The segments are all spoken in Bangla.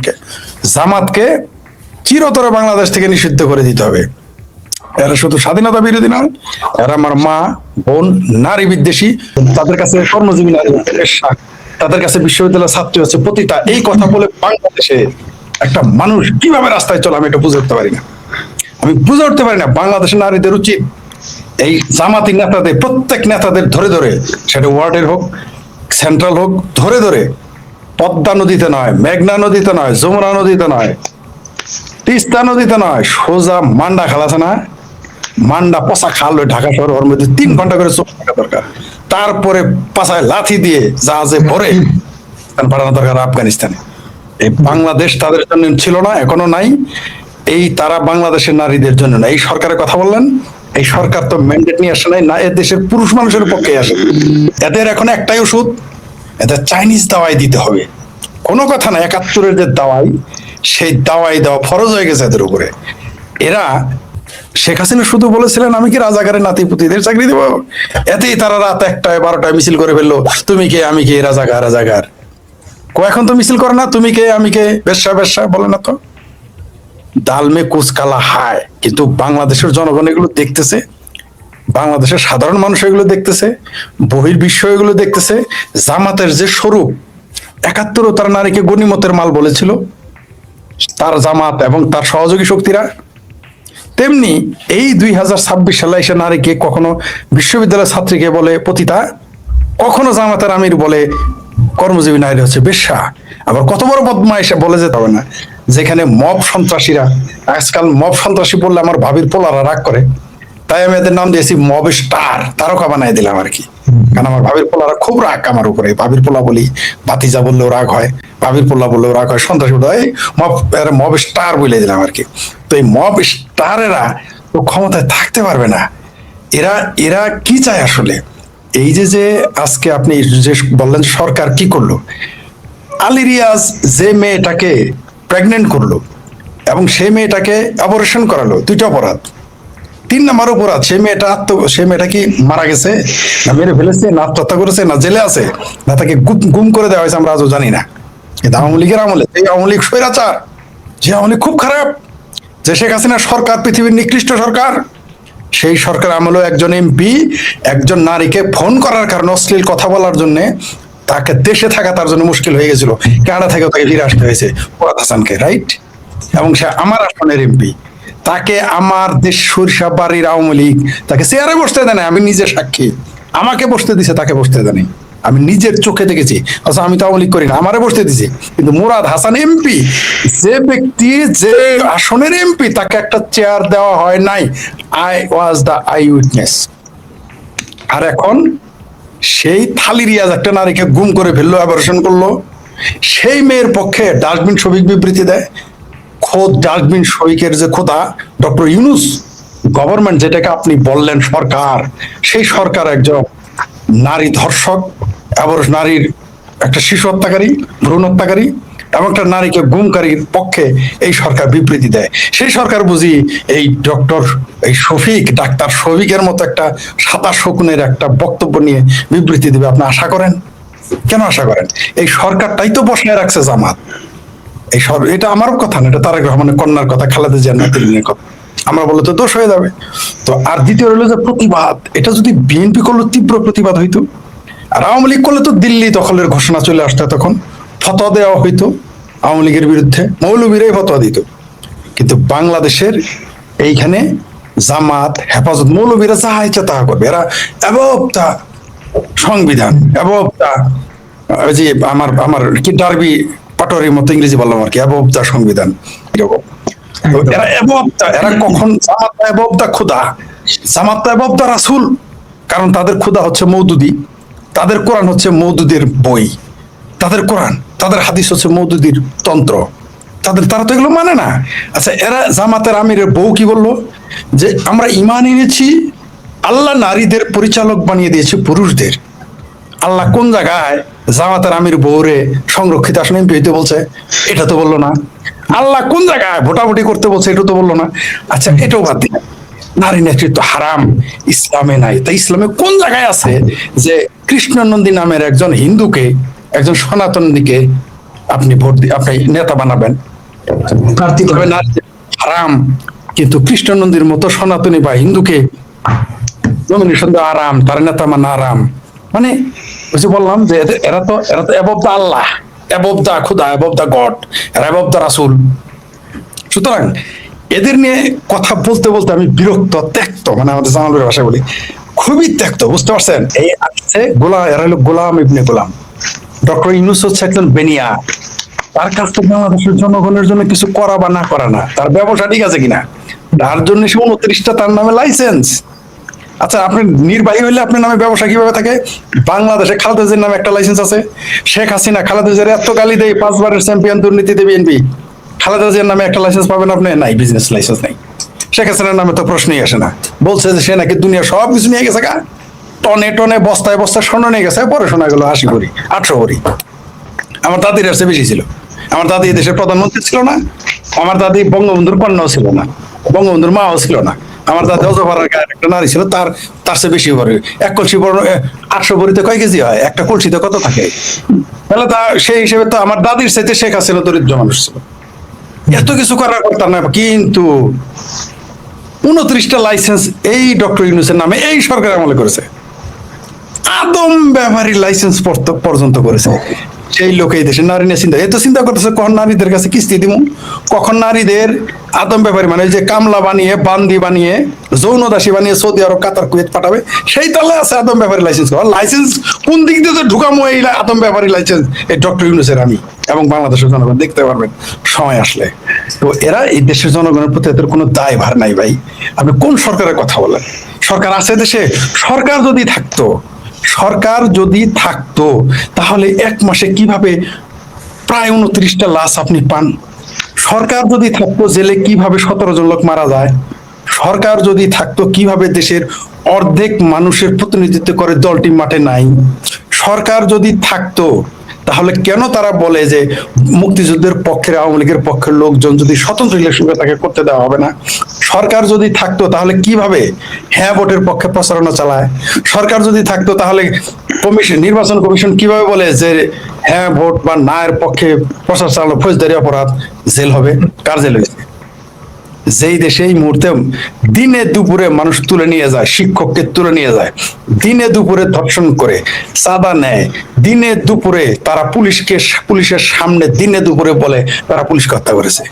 আন্দোলনকে, জামাতকে চিরতরে বাংলাদেশ থেকে নিষিদ্ধ করে দিতে হবে। এরা শুধু স্বাধীনতা বিরোধী নয়, এরা আমার মা বোন, নারী বিদ্বেষী, তাদের কাছে কর্মজীবী নারী পেশা, তাদের কাছে বিশ্ববিদ্যালয়ের ছাত্রী হচ্ছে পতিতা। এই কথা বলে বাংলাদেশে একটা মানুষ কিভাবে রাস্তায় চলে আমি এটা বুঝে উঠতে পারি না। আমি বুঝে উঠতে পারি না বাংলাদেশের নারীদের উচিত এই জামাতি নেতাদের, প্রত্যেক নেতাদের ধরে ধরে, সেটা ওয়ার্ডের হোক সেন্ট্রাল হোক, ধরে ধরে পদ্মা নদীতে নয়, মেঘনা নদীতে নয়, যমুনা নদীতে নয়, তিস্তা নদীতে নয়, সোজা মান্ডা খাল আছে না, মান্ডা পচা খাল ওই ঢাকা শহর, ওর মধ্যে 3 ঘন্টা করে চলে থাকা দরকার। তারপরে পাছায় লাথি দিয়ে জাহাজে ভরে পাঠানো দরকার আফগানিস্তানে। এই বাংলাদেশ তাদের জন্য ছিল না, এখনো নাই। এই তারা বাংলাদেশের নারীদের জন্য না। এই সরকারের কথা বললেন, এই সরকার তো ম্যান্ডেট নিয়ে আসে নাই, না এ দেশের পুরুষ মানুষের পক্ষে আসে। এদের এখন একটাই ওষুধ, এদের চাইনিজ দাওয়াই দিতে হবে। কোনো কথা না, 71-এর যে দাওয়াই, সেই দাওয়াই দেওয়া ফরজ হয়ে গেছে এদের উপরে। এরা শেখ হাসিনা শুধু বলেছিলেন আমি কি রাজাকারের নাতিপুতিদের চাকরি দেবো, এতেই তারা রাত 1টায় 12টায় মিছিল করে ফেললো, তুমি কে আমি কে, রাজাকার রাজাকার। এখন তো মিছিল করে না, তুমি কে আমি কে, বেশ্যা বেশ্যা বলে না তো। দাল মে কুচ কালা হায়। কিন্তু বাংলাদেশের জনগণ এগুলো দেখতেছে, বাংলাদেশের সাধারণ মানুষ এগুলো দেখতেছে, বহির্বিশ্ব এগুলো দেখতেছে। জামাতের যে স্বরূপ, 71-ও তার নারীকে গনিমতের মাল বলেছিল তার জামাত এবং তার সহযোগী শক্তিরা, তেমনি এই 2026 সালে এসে নারীকে কখনো বিশ্ববিদ্যালয়ের ছাত্রীকে বলে পতিতা, কখনো জামাতের আমির বলে কর্মজীবী নারী হচ্ছে বেশ্যা। আবার কত বড় বদমাইশা বলে যেতে হবে না, যেখানে মব সন্ত্রাসীরা, আজকাল মব সন্ত্রাসী বললে আমার ভাবির পোলারা রাগ করে, তাই আমি এদের নাম দিয়েছি মব স্টার, তারকা বানাই দিলাম আর কি। কারণ আমার ভাবির পোলারা খুব রাগ আমার উপরে, ভাবির পোলা বলি, ভাতিজা বললেও রাগ হয়, ভাবির পোলা বললেও রাগ হয়, সন্ত্রাসী বললে মব স্টার বলে দিলাম আর কি। তো এই মব স্টারেরা তো ক্ষমতায় থাকতে পারবে না। এরা এরা কি চায় আসলে? এই যে যে আজকে আপনি যে বললেন সরকার কি করলো, আলী রিয়াজ যে মেয়েটাকে প্রেগনেন্ট করলো এবং সেই মেয়েটাকে অপারেশন করালো, 2টা অপরাধ। 3 নম্বর অপরাধ, সেই মেয়েটা কি মারা গেছে, না মেরে ফেলেছে, না আত্মহত্যা করেছে, না জেলে আছে, না তাকে গুম করে দেওয়া হয়েছে, আমরা আজও জানি না। কিন্তু আওয়ামী লীগের আমলে, এই আওয়ামী লীগ স্বৈরাচার, যে আওয়ামী লীগ খুব খারাপ, যে শেখ হাসিনার সরকার পৃথিবীর নিকৃষ্ট সরকার, সেই সরকার আমলেও একজন এমপি একজন নারীকে ফোন করার কারণে, অশ্লীল কথা বলার জন্য তাকে দেশে থাকা তার জন্য মুশকিল হয়ে গেছিল, কানাডা থেকে তাকে ফিরে আসতে হয়েছে ফোরাত হাসানকে, রাইট? এবং সে আমার আসনের এমপি, তাকে আমার দেশ সরিষা বাড়ির আওয়ামী লীগ তাকে চেয়ারে বসতে দেয় না, আমি নিজে সাক্ষী, আমাকে বসতে দিছে, তাকে বসতে দেয়নি, আমি নিজের চোখে দেখেছি। আচ্ছা আমি তো আওয়ামী লীগ করি না, আমারে বসতে দিছে। কিন্তু মুরাদ হাসান এমপি, যে ব্যক্তি যে আসনের এমপি, তাকে একটা চেয়ার দেওয়া হয় নাই। I was the eyewitness. আর এখন সেই থালি রিয়াজ একটা নারীকে গুম করে ফেললো, অপারেশন করলো, সেই মেয়ের পক্ষে ডাস্টবিন শফিক বিবৃতি দেয়। খোদ ডাস্টবিন শফিকের যে খোদা ডক্টর ইউনুস, গভর্নমেন্ট যেটাকে আপনি বললেন সরকার, সেই সরকার একজন নারী ধর্ষক এবং নারীর একটা শিশু হত্যাকারী, ভ্রূণ হত্যাকারী এবং একটা নারীকে গুমকারীর পক্ষে এই সরকার বিবৃতি দেয়। সেই সরকার বুঝি এই ডাক্তার শফিকের মতো একটা সাদা শকুনের একটা বক্তব্য নিয়ে বিবৃতি দেবে আপনি আশা করেন? কেন আশা করেন? এই সরকারটাই তো বসায় রাখছে জামাত। এটা আমারও কথা না, এটা তারেক রহমানের কন্যার কথা, খালেদা জিয়ার নাতির কথা। আমরা বলে তো দোষ হয়ে যাবে। তো আর দ্বিতীয় হলো যে প্রতিবাদ, এটা যদি বিএনপি করলো তীব্র প্রতিবাদ হইতো, আর আওয়ামী লীগ করলে তো দিল্লি দখলের ঘোষণা চলে আসতো, তখন ফতোয়া দেওয়া হইতো আওয়ামী লীগের বিরুদ্ধে, মৌলবীরাই ফতোয়া দিত। কিন্তু বাংলাদেশের এইখানে জামাত, হেফাজত, মৌলবীরা যাহা ইচ্ছা তাহা করবে। এরা অ্যাবভ দা সংবিধান, অ্যাবভ দা, ওই যে আমার কি ডারবি পাটোয়ারির মতো ইংরেজি বললাম আর কি, অ্যাবভ দা সংবিধান এরকম। এরা অ্যাবভ দা, এরা কখন জামাত অ্যাবভ দা খোদা, জামাত অ্যাবভ দা রাসূল। কারণ তাদের খোদা হচ্ছে মওদুদি, তাদের কোরআন হচ্ছে মওদুদের বই, তাদের কোরআন, তাদের হাদিস হচ্ছে মওদুদির তন্ত্র, তারা তো এগুলো মানে না। আচ্ছা, এরা জামাতের আমিরের বউ কি বললো? যে আমরা ঈমান এনেছি, আল্লাহ নারীদের পরিচালক বানিয়ে দিয়েছে পুরুষদের। আল্লাহ কোন জায়গায় জামাতের আমির বউরে সংরক্ষিত আসনে এমপি হইতে বলছে? এটা তো বললো না। আল্লাহ কোন জায়গায় ভোটাভুটি করতে বলছে? এটা তো বললো না। আচ্ছা, এটাও বাদ দিন, নারী নেতৃত্ব হারাম, ইসলামে নাই। তা ইসলামে কোন জায়গায় আছে যে কৃষ্ণনন্দী নামের একজন হিন্দুকে, একজন সনাতনীকে আপনি ভোট দিয়ে আপনি নেতা বানাবেন, প্রার্থী তবে করে। নারী হারাম। কিন্তু কৃষ্ণ নন্দীর মতো সনাতনী বা হিন্দুকে নমিনেশন দেওয়া আরাম, তার নেতা মানা আরাম। মানে ওই যে বললাম যে এরা তো অ্যাবভ দা আল্লাহ, অ্যাবভ দা খুদা, অ্যাবভ দা গড, এরা অ্যাবভ দা রাসূল। সুতরাং এদের নিয়ে কথা বলতে বলতে আমি বিরক্ত, ত্যক্ত, মানে আমাদের জামালপুরের ভাষায় বলি খুবই ত্যক্ত, বুঝতে পারছেন? এই আছে গোলাম, এরা হলো গোলাম ইবনে গোলাম। ডক্টর ইউনূস হচ্ছে একজন বেনিয়া, তার কাছ থেকে বাংলাদেশের জনগণের জন্য কিছু করা বা না করা না, তার ব্যবসা ঠিক আছে কিনা, তার জন্য সে 29টা তার নামে লাইসেন্স। আচ্ছা, আপনি নির্বাহী হইলে আপনার নামে ব্যবসা কিভাবে থাকে? বাংলাদেশে খালেদা জিয়ার নামে একটা লাইসেন্স আছে। শেখ হাসিনা খালেদা জিয়ার এত গালি দেয়, 5বারের চ্যাম্পিয়ন দুর্নীতিতে বিএনপি, খালেদা জিয়ার নামে একটা লাইসেন্স পাবেন আপনি? নাই, বিজনেস লাইসেন্স নাই। শেখ হাসিনার নামে তো প্রশ্নই আসে না। বলছে যে সে নাকি দুনিয়া সব কিছু নিয়ে গেছে, গা টনে টনে বস্তায় বস্তায় স্বর্ণ নিয়ে গেছে, পরে শোনা গেল 80 ভরি 800 ভরি। আমার দাদির কাছে বেশি ছিল। আমার দাদি এই দেশের প্রধানমন্ত্রী ছিল না, আমার দাদি বঙ্গবন্ধুর কন্যাও ছিল না, বঙ্গবন্ধুর মাও ছিল না। আমার দাদি অজপাড়ার গায়ের একটা নারী ছিল, তার তার চেয়ে বেশি ভরি। এক কলসি বড় 800 ভরিতে কয় কেজি হয়? একটা কলসিতে কত থাকে? তাহলে তা সেই হিসেবে তো আমার দাদির চাইতে শেখ হাসিনা দরিদ্র মানুষ ছিল। এত কিছু করার কথা না, কিন্তু 29টা লাইসেন্স এই ডক্টর ইউনূসের নামে এই সরকার আমলে করেছে। আদম ব্যবহারী লাইসেন্স পর্যন্ত করেছে। সেই লোক এই দেশে নারী নিয়ে চিন্তা, এত চিন্তা করতেছে কখন নারীদের কাছে কিস্তি দিব, কখন নারীদের আদম ব্যাপারী মানে যে কামলা বানিয়ে, বান্দি বানিয়ে, যৌন দাসী বানিয়ে সৌদি আরব, কাতার, কুয়েত পাঠাবে, সেই তলে আছে আদম ব্যাপারী লাইসেন্স। লাইসেন্স কোন দিক দিয়ে তো ঢুকামো এই আদম ব্যাপারী লাইসেন্স এই ডক্টর ইউনূসের আমি এবং বাংলাদেশের জনগণ দেখতে পারবেন সময় আসলে। তো এরা এই দেশের জনগণের প্রতি এদের কোনো দায় ভার নাই ভাই। আপনি কোন সরকারের কথা বলেন? সরকার আছে দেশে? সরকার যদি থাকতো, সরকার যদি থাকতো তাহলে এক মাসে কিভাবে প্রায় 29টা লাশ আপনি পান? সরকার যদি থাকতো জেলে কিভাবে 17 জন লোক মারা যায়? সরকার যদি থাকতো কিভাবে দেশের অর্ধেক মানুষের প্রতিনিধিত্ব করে দলটি মাঠে নাই? সরকার যদি থাকতো তাহলে কেন তারা বলে যে মুক্তিযুদ্ধের পক্ষের, আওয়ামী লীগের পক্ষের লোকজন যদি স্বতন্ত্র ইলেকশনে তাকে করতে দেওয়া হবে না? সরকার যদি থাকতো তাহলে কিভাবে হ্যাঁ ভোটের পক্ষে প্রচারণা চালায়? সরকার যদি থাকতো তাহলে কমিশন, নির্বাচন কমিশন কিভাবে বলে যে হ্যাঁ ভোট বা না এর পক্ষে প্রচার চালানো ফৌজদারি অপরাধ, জেল হবে? কার জেল হয়েছে? যেই দেশে এই মুহূর্তে দিনে দুপুরে মানুষ তুলে নিয়ে যায়, শিক্ষককে তুলে নিয়ে যায়, দিনে দুপুরে ধর্ষণ করে চাঁদা নেয়, দিনে দুপুরে তারা পুলিশের সামনে দিনে দুপুরে বলে তারা পুলিশকে হত্যা করেছে,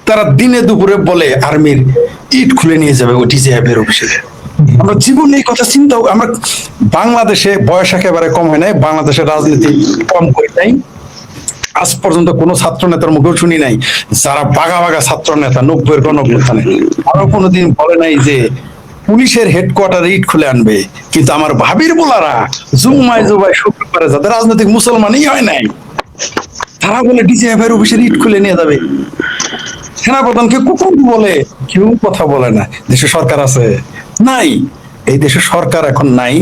তারা দিনে দুপুরে বলে আর্মির ইট খুলে নিয়ে যাবে ওই ডিজিএফের অফিসে। আমরা জীবনে এই কথা চিন্তাও, আমরা বাংলাদেশে বয়স একেবারে কম হয় নাই, বাংলাদেশের রাজনীতি কম করে নাই, আজ পর্যন্ত কোনো ছাত্র নেতার মুখেও শুনি নাই যারা বাঘা বাঘা ছাত্র নেতা 90-এর গণঅভ্যুত্থানে আরো কোনোদিন বলে নাই যে পুলিশের হেডকোয়ার্টার ইট খুলে আনবে। কিন্তু আমার ভাবির বলারা জুমায় জুমায় শুক্রবারে যাদের রাজনৈতিক মুসলমানই হয় নাই, তারা বলে ডিজিএফআই অফিসের ইট খুলে নিয়ে যাবে। সেনাপ্রধানকে কুকুর বলে, কেউ কথা বলে না। দেশে সরকার আছে? নাই। এই দেশে সরকার এখন নাই।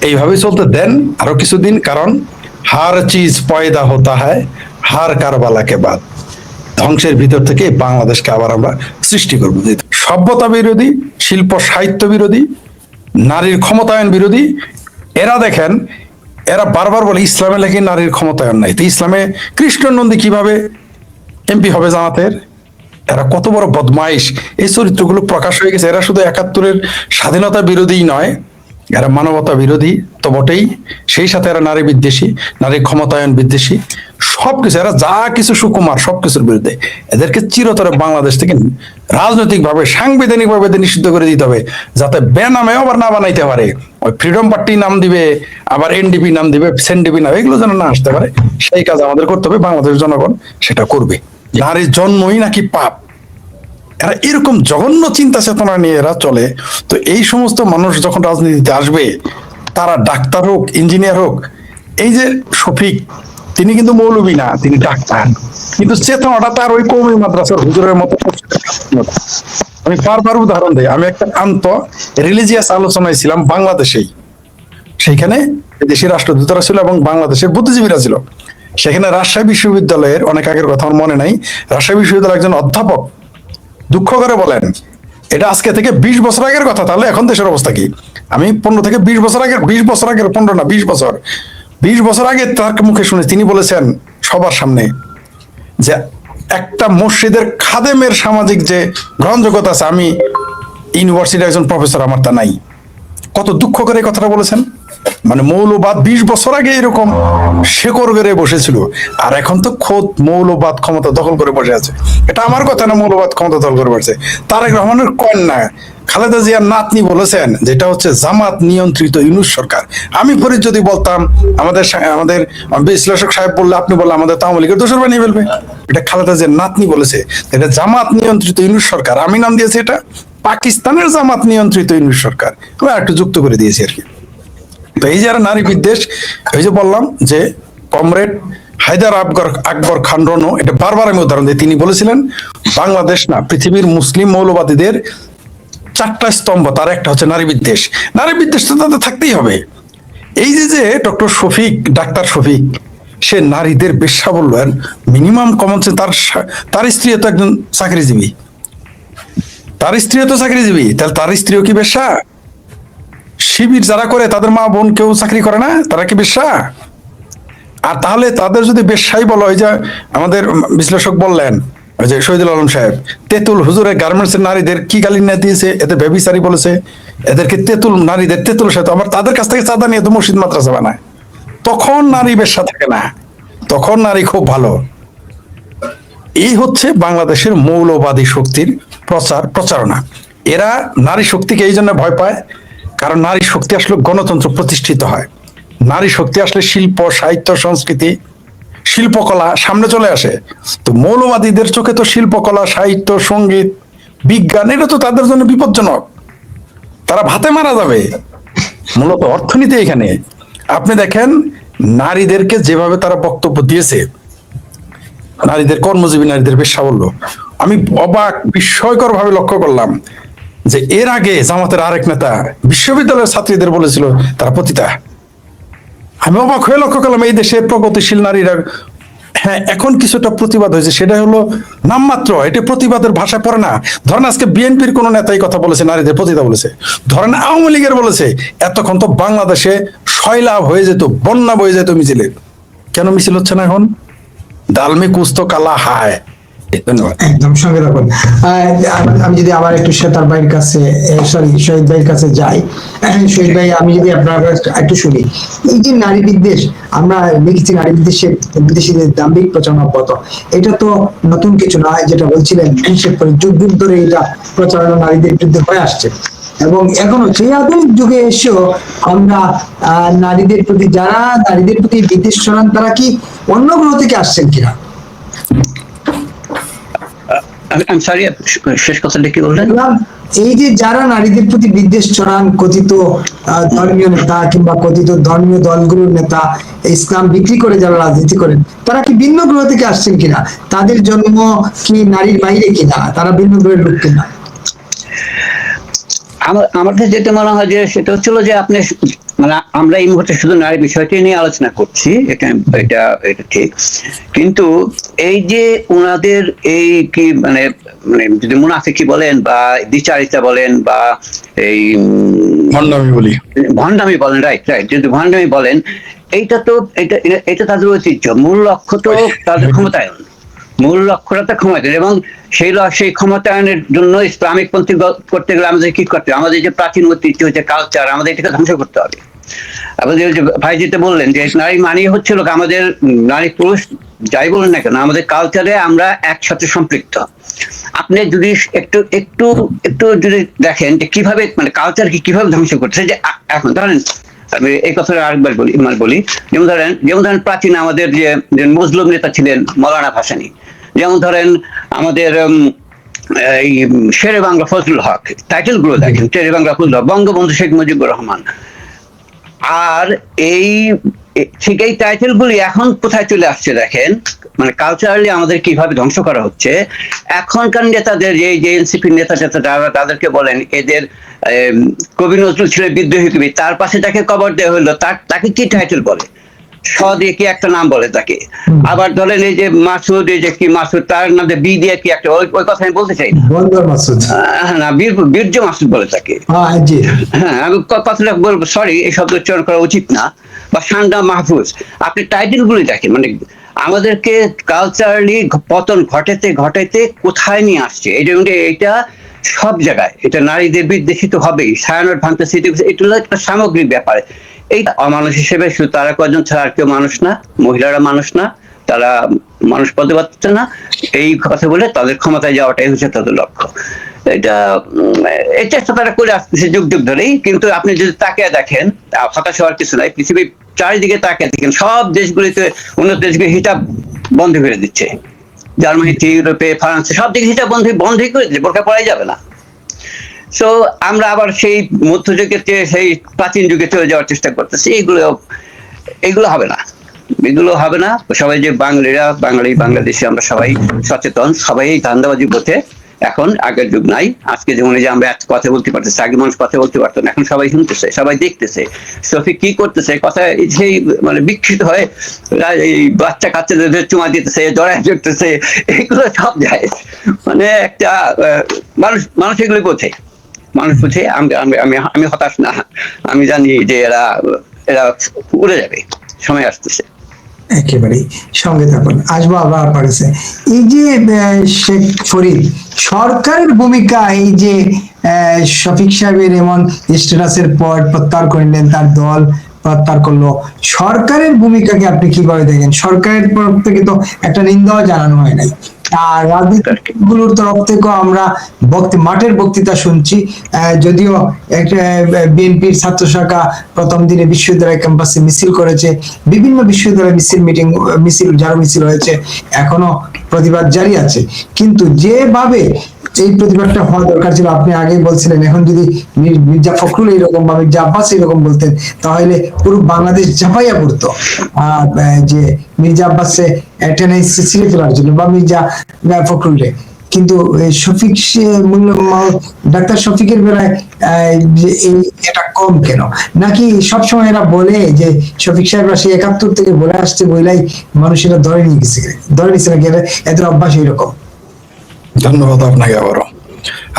এইভাবে চলতে দেন আরো কিছুদিন, কারণ হার চিজ পয়দা হতা হয় হার কারবালাকে বাদ। ধ্বংসের ভিতর থেকে বাংলাদেশকে আবার আমরা সৃষ্টি করবো। সভ্যতা বিরোধী, শিল্প সাহিত্য বিরোধী, নারীর ক্ষমতায়ন বিরোধী। এরা দেখেন, এরা বারবার বলে ইসলামে নাকি নারীর ক্ষমতায়ন নাই। তো ইসলামে কৃষ্ণ নন্দী কিভাবে এমপি হবে জামাতের? এরা কত বড় বদমাইশ! এই চরিত্রগুলো প্রকাশ হয়ে গেছে। এরা শুধু 71-এর স্বাধীনতা বিরোধী নয়, এরা মানবতা বিরোধী তো বটেই, সেই সাথে এরা নারী বিদ্বেষী, নারী ক্ষমতায়ন বিদ্বেষী, সবকিছু, এরা যা কিছু সুকুমার সবকিছুর বিরুদ্ধে। এদেরকে চিরতরে বাংলাদেশ থেকে রাজনৈতিক ভাবে, সাংবিধানিক ভাবে নিষিদ্ধ করে দিতে হবে, যাতে বেনামে আবার না বানাইতে পারে। ওই ফ্রিডম পার্টি নাম দিবে, আবার এনডিপি নাম দিবে, সেনডিপি নাম, এগুলো যেন না আসতে পারে। সেই কাজ আমাদের করতে হবে, বাংলাদেশের জনগণ সেটা করবে। নারীর জন্মই নাকি পাপ, এরা এরকম জঘন্য চিন্তা চেতনা নিয়ে এরা চলে। তো এই সমস্ত মানুষ যখন রাজনীতিতে আসবে, তারা ডাক্তার হোক, ইঞ্জিনিয়ার হোক, এই যে শফিক, তিনি কিন্তু মৌলবী না, তিনি ডাক্তার, কিন্তু চেতনাটা তার ওই কওমি মাদ্রাসার হুজুরের মতো। আমি বারবার উদাহরণ দেই, আমি একটা রিলিজিয়াস আলোচনায় ছিলাম বাংলাদেশেই, সেইখানে দেশের রাষ্ট্রদূতরা ছিল এবং বাংলাদেশের বুদ্ধিজীবীরা ছিল। সেখানে রাজশাহী বিশ্ববিদ্যালয়ের, অনেক আগের কথা আমার মনে নাই, রাজশাহী বিশ্ববিদ্যালয়ের একজন অধ্যাপক দুঃখ করে বলেন, এটা আজকে থেকে 20 বছর আগের কথা, তাহলে এখন দেশের অবস্থা কি? আমি 15 থেকে 20 বছর আগের, 20 বছর আগের, 15 না 20 বছর, 20 বছর আগে তার মুখে শুনে তিনি বলেছেন, সবার সামনে যে একটা মসজিদের খাদেমের সামাজিক যে গ্রহণযোগ্যতা আছে, আমি ইউনিভার্সিটির একজন প্রফেসর, আমার তা নাই। কত দুঃখ করে এই কথাটা বলেছেন। মানে মৌলবাদ 20 বছর আগে এরকম শেকড় বেড়ে বসেছিল, আর এখন তো খোদ মৌলবাদ ক্ষমতা দখল করে বসে আছে। এটা আমার কথা না, মৌলবাদ ক্ষমতা দখল করে বসে। তারেক রহমানের কন্যা খালেদা জিয়ার নাতনি বলেছেন যেটা হচ্ছে জামাত নিয়ন্ত্রিত ইউনূস সরকার। আমি পরে যদি বলতাম, আমাদের আমাদের বিশ্লেষক সাহেব বললে, আপনি বললে, আমাদের আওয়ামী লীগের দোষর বানিয়ে ফেলবে। এটা খালেদা জিয়ার নাতনি বলেছে, এটা জামাত নিয়ন্ত্রিত ইউনূস সরকার। আমি নাম দিয়েছি এটা পাকিস্তানের জামাত নিয়ন্ত্রিত ইউনূস সরকার। আমি একটু যুক্ত করে দিয়েছি আর কি। তো এই যারা নারী বিদ্বেষ, এই যে বললাম যে কমরেড হায়দার আকবর খান রনো, এটা বারবার আমি উদাহরণ দিই, তিনি বলেছিলেন বাংলাদেশ না, পৃথিবীর মুসলিম মৌলবাদীদের 4টা স্তম্ভ, তার একটা হচ্ছে নারী বিদ্বেষ। নারী বিদ্বেষ তো তাদের থাকতেই হবে। এই যে ডক্টর শফিক, ডাক্তার শফিক, সে নারীদের বেশ্যা বললেন, মিনিমাম কমন সেন্স। তার স্ত্রী তো একজন চাকরিজীবী, তাহলে তার স্ত্রীও কি বেশ্যা? শিবির যারা করে তাদের মা বোন কেউ চাকরি করে না, তারা কি বেশ্যা? আর তাহলে তাদের যদি বেশ্যাই বলা হয়, যে আমাদের বিশ্লেষক বললেন, ওই যে শহীদুল আলম সাহেব, তেঁতুল হুজুরের গার্মেন্টস এর নারীদের কি গালি না দিয়েছে, এতে ব্যভিচারী বলেছে, এদেরকে তেঁতুল নারীদের তেঁতুল সাথে, আমার তাদের কাছ থেকে চাঁদা নিয়ে তো মসজিদ মাদ্রাসা বানায়। তখন নারী বেশ্যা থাকে না, তখন নারী খুব ভালো। এই হচ্ছে বাংলাদেশের মৌলবাদী শক্তির প্রচারণা। এরা নারী শক্তিকে এই জন্য ভয় পায়, কারণ নারী শক্তি আসলে গণতন্ত্র প্রতিষ্ঠিত হয়। নারী শক্তি আসলে শিল্প, সাহিত্য, সংস্কৃতি, শিল্পকলা সামনে চলে আসে। তো মৌলবাদীদের চোখে তো শিল্পকলা, সাহিত্য, সঙ্গীত, বিজ্ঞান, এটা তো তাদের জন্য বিপজ্জনক। তারা ভাতে মারা যাবে। মূলত অর্থনীতি এখানে। আপনি দেখেন নারীদেরকে যেভাবে তারা বক্তব্য দিয়েছে, নারীদের কর্মজীবী নারীদের বেশ্যা বললো, আমি অবাক বিস্ময়কর ভাবে লক্ষ্য করলাম যে এর আগে জামাতের আরেক নেতা বিশ্ববিদ্যালয়ের ছাত্রীদের বলেছিল তারা পতিতা। আমি অবাক হয়ে লক্ষ্য করলাম এই দেশে প্রগতিশীল নারীরা, হ্যাঁ এখন কিছুটা প্রতিবাদ হয়েছে, সেটা হলো নামমাত্র, এটা প্রতিবাদের ভাষায় পড়ে না। ধরেন আজকে বিএনপির কোন নেতাই কথা বলেছে নারীদের পতিতা বলেছে, ধরেন আওয়ামী লীগের বলেছে, এতক্ষণ তো বাংলাদেশে সয়লাভ হয়ে যেত, বন্যা বয়ে যেত মিছিলে। কেন মিছিল হচ্ছে না এখন? দালমে কুস্ত কালা হায়। ধন্যবাদ। একদম সঙ্গে রাখুন। আমি যদি আবার একটু শ্বেতার ভাইয়ের কাছে, সরি শহীদ ভাইয়ের কাছে যাই। শহীদ ভাই, আমি যদি আপনার একটু শুনি, এই যে নারী বিদ্বেষ, আমরা দেখেছি নারী বিদেশিদের দাম্ভিক প্রচারণা পথ, এটা তো নতুন কিছু নয়। যেটা বলছিলেন যুগ যুগ ধরে এটা প্রচারণা নারীদের বিরুদ্ধে হয়ে আসছে, এবং এখনো সেই আধুনিক যুগে এসেও আমরা নারীদের প্রতি, যারা নারীদের প্রতি বিদ্বেষ ছড়ান, তারা কি অন্য গ্রহ থেকে আসছেন কিনা? আমি সরি, শেষ কথাটা কি বললেন? এই যে যারা নারীদের প্রতি বিদ্বেষ ছড়ান, কথিত ধর্মীয় নেতা কিংবা কথিত ধর্মীয় দলগুলোর নেতা, ইসলাম বিক্রি করে যারা রাজনীতি করেন, তারা কি ভিন্ন গ্রহ থেকে আসছেন কিনা? তাদের জন্ম কি নারীর বাইরে কিনা? তারা ভিন্ন গ্রহের লোক কিনা? আমার কাছে যেটা মনে হয় যে সেটা হচ্ছিল যে আপনি, মানে আমরা এই মুহূর্তে শুধু নারী বিষয়টি নিয়ে আলোচনা করছি, এটা এটা এটা ঠিক, কিন্তু এই যে ওনাদের এই কি মানে মানে যদি মুনাফিকি বলেন বা দ্বিচারিতা বলেন বা এই ভণ্ডামি বলেন, রাইট রাইট, যদি ভণ্ডামি বলেন, এইটা তো এটা এটা তাদের ঐতিহ্য। মূল লক্ষ্য তো তাদের ক্ষমতায়ন, মূল লক্ষ্যটা তো ক্ষমতায়ন, এবং সেই ক্ষমতায়নের জন্য ইসলামিক পন্থী করতে গেলে আমাদের কি করতে হবে? আমাদের যে প্রাচীন ঐতিহ্য হচ্ছে কালচার, আমাদের এটাকে ধ্বংস করতে হবে। আমাদের ভাই যেটা বললেন যে নারী মানিয়ে হচ্ছিল আমাদের, নারী পুরুষ যাই বলেন না কেন, আমাদের কালচারে আমরা একসাথে সম্পৃক্ত। আপনি যদি একটু একটু একটু যদি দেখেন যে কিভাবে মানে কালচারকে কিভাবে ধ্বংস করছে, যে এখন ধরেন আমি এই কথাটা আরেকবার বলি, যেমন ধরেন প্রাচীন আমাদের যে মজলুম নেতা ছিলেন মৌলানা ভাসানী, যেমন ধরেন আমাদের এই শেরে বাংলা ফজলুল হক, টাইটেল গুলো দেখেন, শেরে বাংলা ফজলুল হক, বঙ্গবন্ধু শেখ মুজিবুর রহমান। আর এই ঠিক এই টাইটেল গুলি এখন কোথায় চলে আসছে দেখেন, মানে কালচারালি আমাদের কিভাবে ধ্বংস করা হচ্ছে। এখনকার নেতাদের যে এনসিপির নেতা যারা, তাদেরকে বলেন এদের কবি নজরুল ছিলেন বিদ্রোহী কবি, তার পাশে তাকে কবর দেওয়া হইলো, তাকে কি টাইটেল বলে? স দিয়ে কি একটা নাম বলে তাকে। আবার ধরেন এই যে মাসুদ, এই যে কি মাসুদ, তার নাম বি দিয়ে কি একটা, ওই কথা আমি বলতে চাই না, বীর্য মাসুদ বলে তাকে। হ্যাঁ, আমি কথাটা বলবো, সরি এই শব্দ উচ্চারণ করা উচিত না। বা সান্ডা মাহফুজ, আপনি টাইটেল গুলি দেখেন, মানে আমাদেরকে কালচারালি পতন ঘটাইতে ঘটাইতে কোথায় নিয়ে আসছে। এটা সব জায়গায়, এটা নারীদের বিদ্বেষী তো হবেই, ছায়ানট ভাঙতেছে, এটা হলো একটা সামগ্রিক ব্যাপার। এই অমানুষ হিসেবে শুধু তারা কজন ছাড়া আর কেউ মানুষ না, মহিলারা মানুষ না, তারা মানুষ পদে পাচ্ছে না, এই কথা বলে তাদের ক্ষমতায় যাওয়াটাই হচ্ছে তাদের লক্ষ্য। এই চেষ্টা তারা করে আসতেছে যুগ যুগ ধরেই। কিন্তু আপনি যদি তাকিয়ে দেখেন, হতাশ হওয়ার কিছু নাই, পৃথিবীর চারিদিকে তাকিয়ে দেখেন, সব দেশগুলিতে, উন্নত দেশগুলি হিজাব বন্ধ করে দিচ্ছে, জার্মানি, ইউরোপে, ফ্রান্সে, সব দিকে হিজাব বন্ধই করে দিচ্ছে, বোরকা পরাই যাবে না। সো আমরা আবার সেই মধ্যযুগের সেই প্রাচীন যুগে চলে যাওয়ার চেষ্টা করতেছি। এগুলো হবে না, এগুলো হবে না। সবাই যে বাংলাদেশে আমরা সবাই সচেতন, সবাই ধান্দাবাজি পথে। এখন আগের যুগ নাই। আজকে যেমন যে আমরা কথা বলতে পারতেছি, আগে মানুষ কথা বলতে পারতো না, এখন সবাই শুনতেছে, সবাই দেখতেছে শফিক কি করতেছে, কথা সেই মানে বিক্ষিপ্ত হয়ে এই বাচ্চা কাচ্চাদের চুমা দিতেছে, জড়ায় চড়তেছে, এগুলো সব যায়। মানে একটা মানুষ এগুলো বোঝে, মানুষ বুঝে। আমি হতাশ না, আমি জানি যে এরা উড়ে যাবে, সময় আসতেছে। একেবারেই সঙ্গে থাকুন, আসবো আবার আপনার কাছে। এই যে শেখ ফরিদ, সরকারের ভূমিকা, এই যে শফিক সাহেবের এমন স্ট্যাটাসের পর প্রত্যাহার করলেন, তার দল প্রত্যাহার করলো, সরকারের ভূমিকাকে আপনি কিভাবে দেখেন? সরকারের তরফ থেকে তো একটা নিন্দাও জানানো হয় নাই, আর রাজনীতিগুলোর তরফ থেকেও আমরা মাঠের বক্তৃতা শুনছি। যদিও একটা বিএনপির ছাত্র শাখা প্রথম দিনে বিশ্ববিদ্যালয় ক্যাম্পাসে মিছিল করেছে, বিভিন্ন বিশ্ববিদ্যালয় মিছিল যারা মিছিল হয়েছে, এখনো প্রতিবাদ জারি আছে। কিন্তু যেভাবে এই প্রতিবাদটা হওয়া দরকার ছিল, আপনি আগেই বলছিলেন, এখন যদি মির্জা ফখরুল এইরকম বা মির্জা আব্বাস এরকম বলতেন, তাহলে পুরো বাংলাদেশ ঝাঁপাইয়া পড়তো যে মির্জা আব্বাসে টেনে ছিঁড়ে ফেলার জন্য, বা মির্জা ফখরুলরে। কিন্তু শফিক ডাক্তার শফিকের বেলায় এটা কম কেন? নাকি সবসময় এরা বলে যে শফিক সাহেবরা সেই 71 থেকে বলে আসছে বইলাই মানুষেরা ধরে নিয়েছে নাকি এদের অভ্যাস এরকম? ধন্যবাদ আপনাকে আবারও।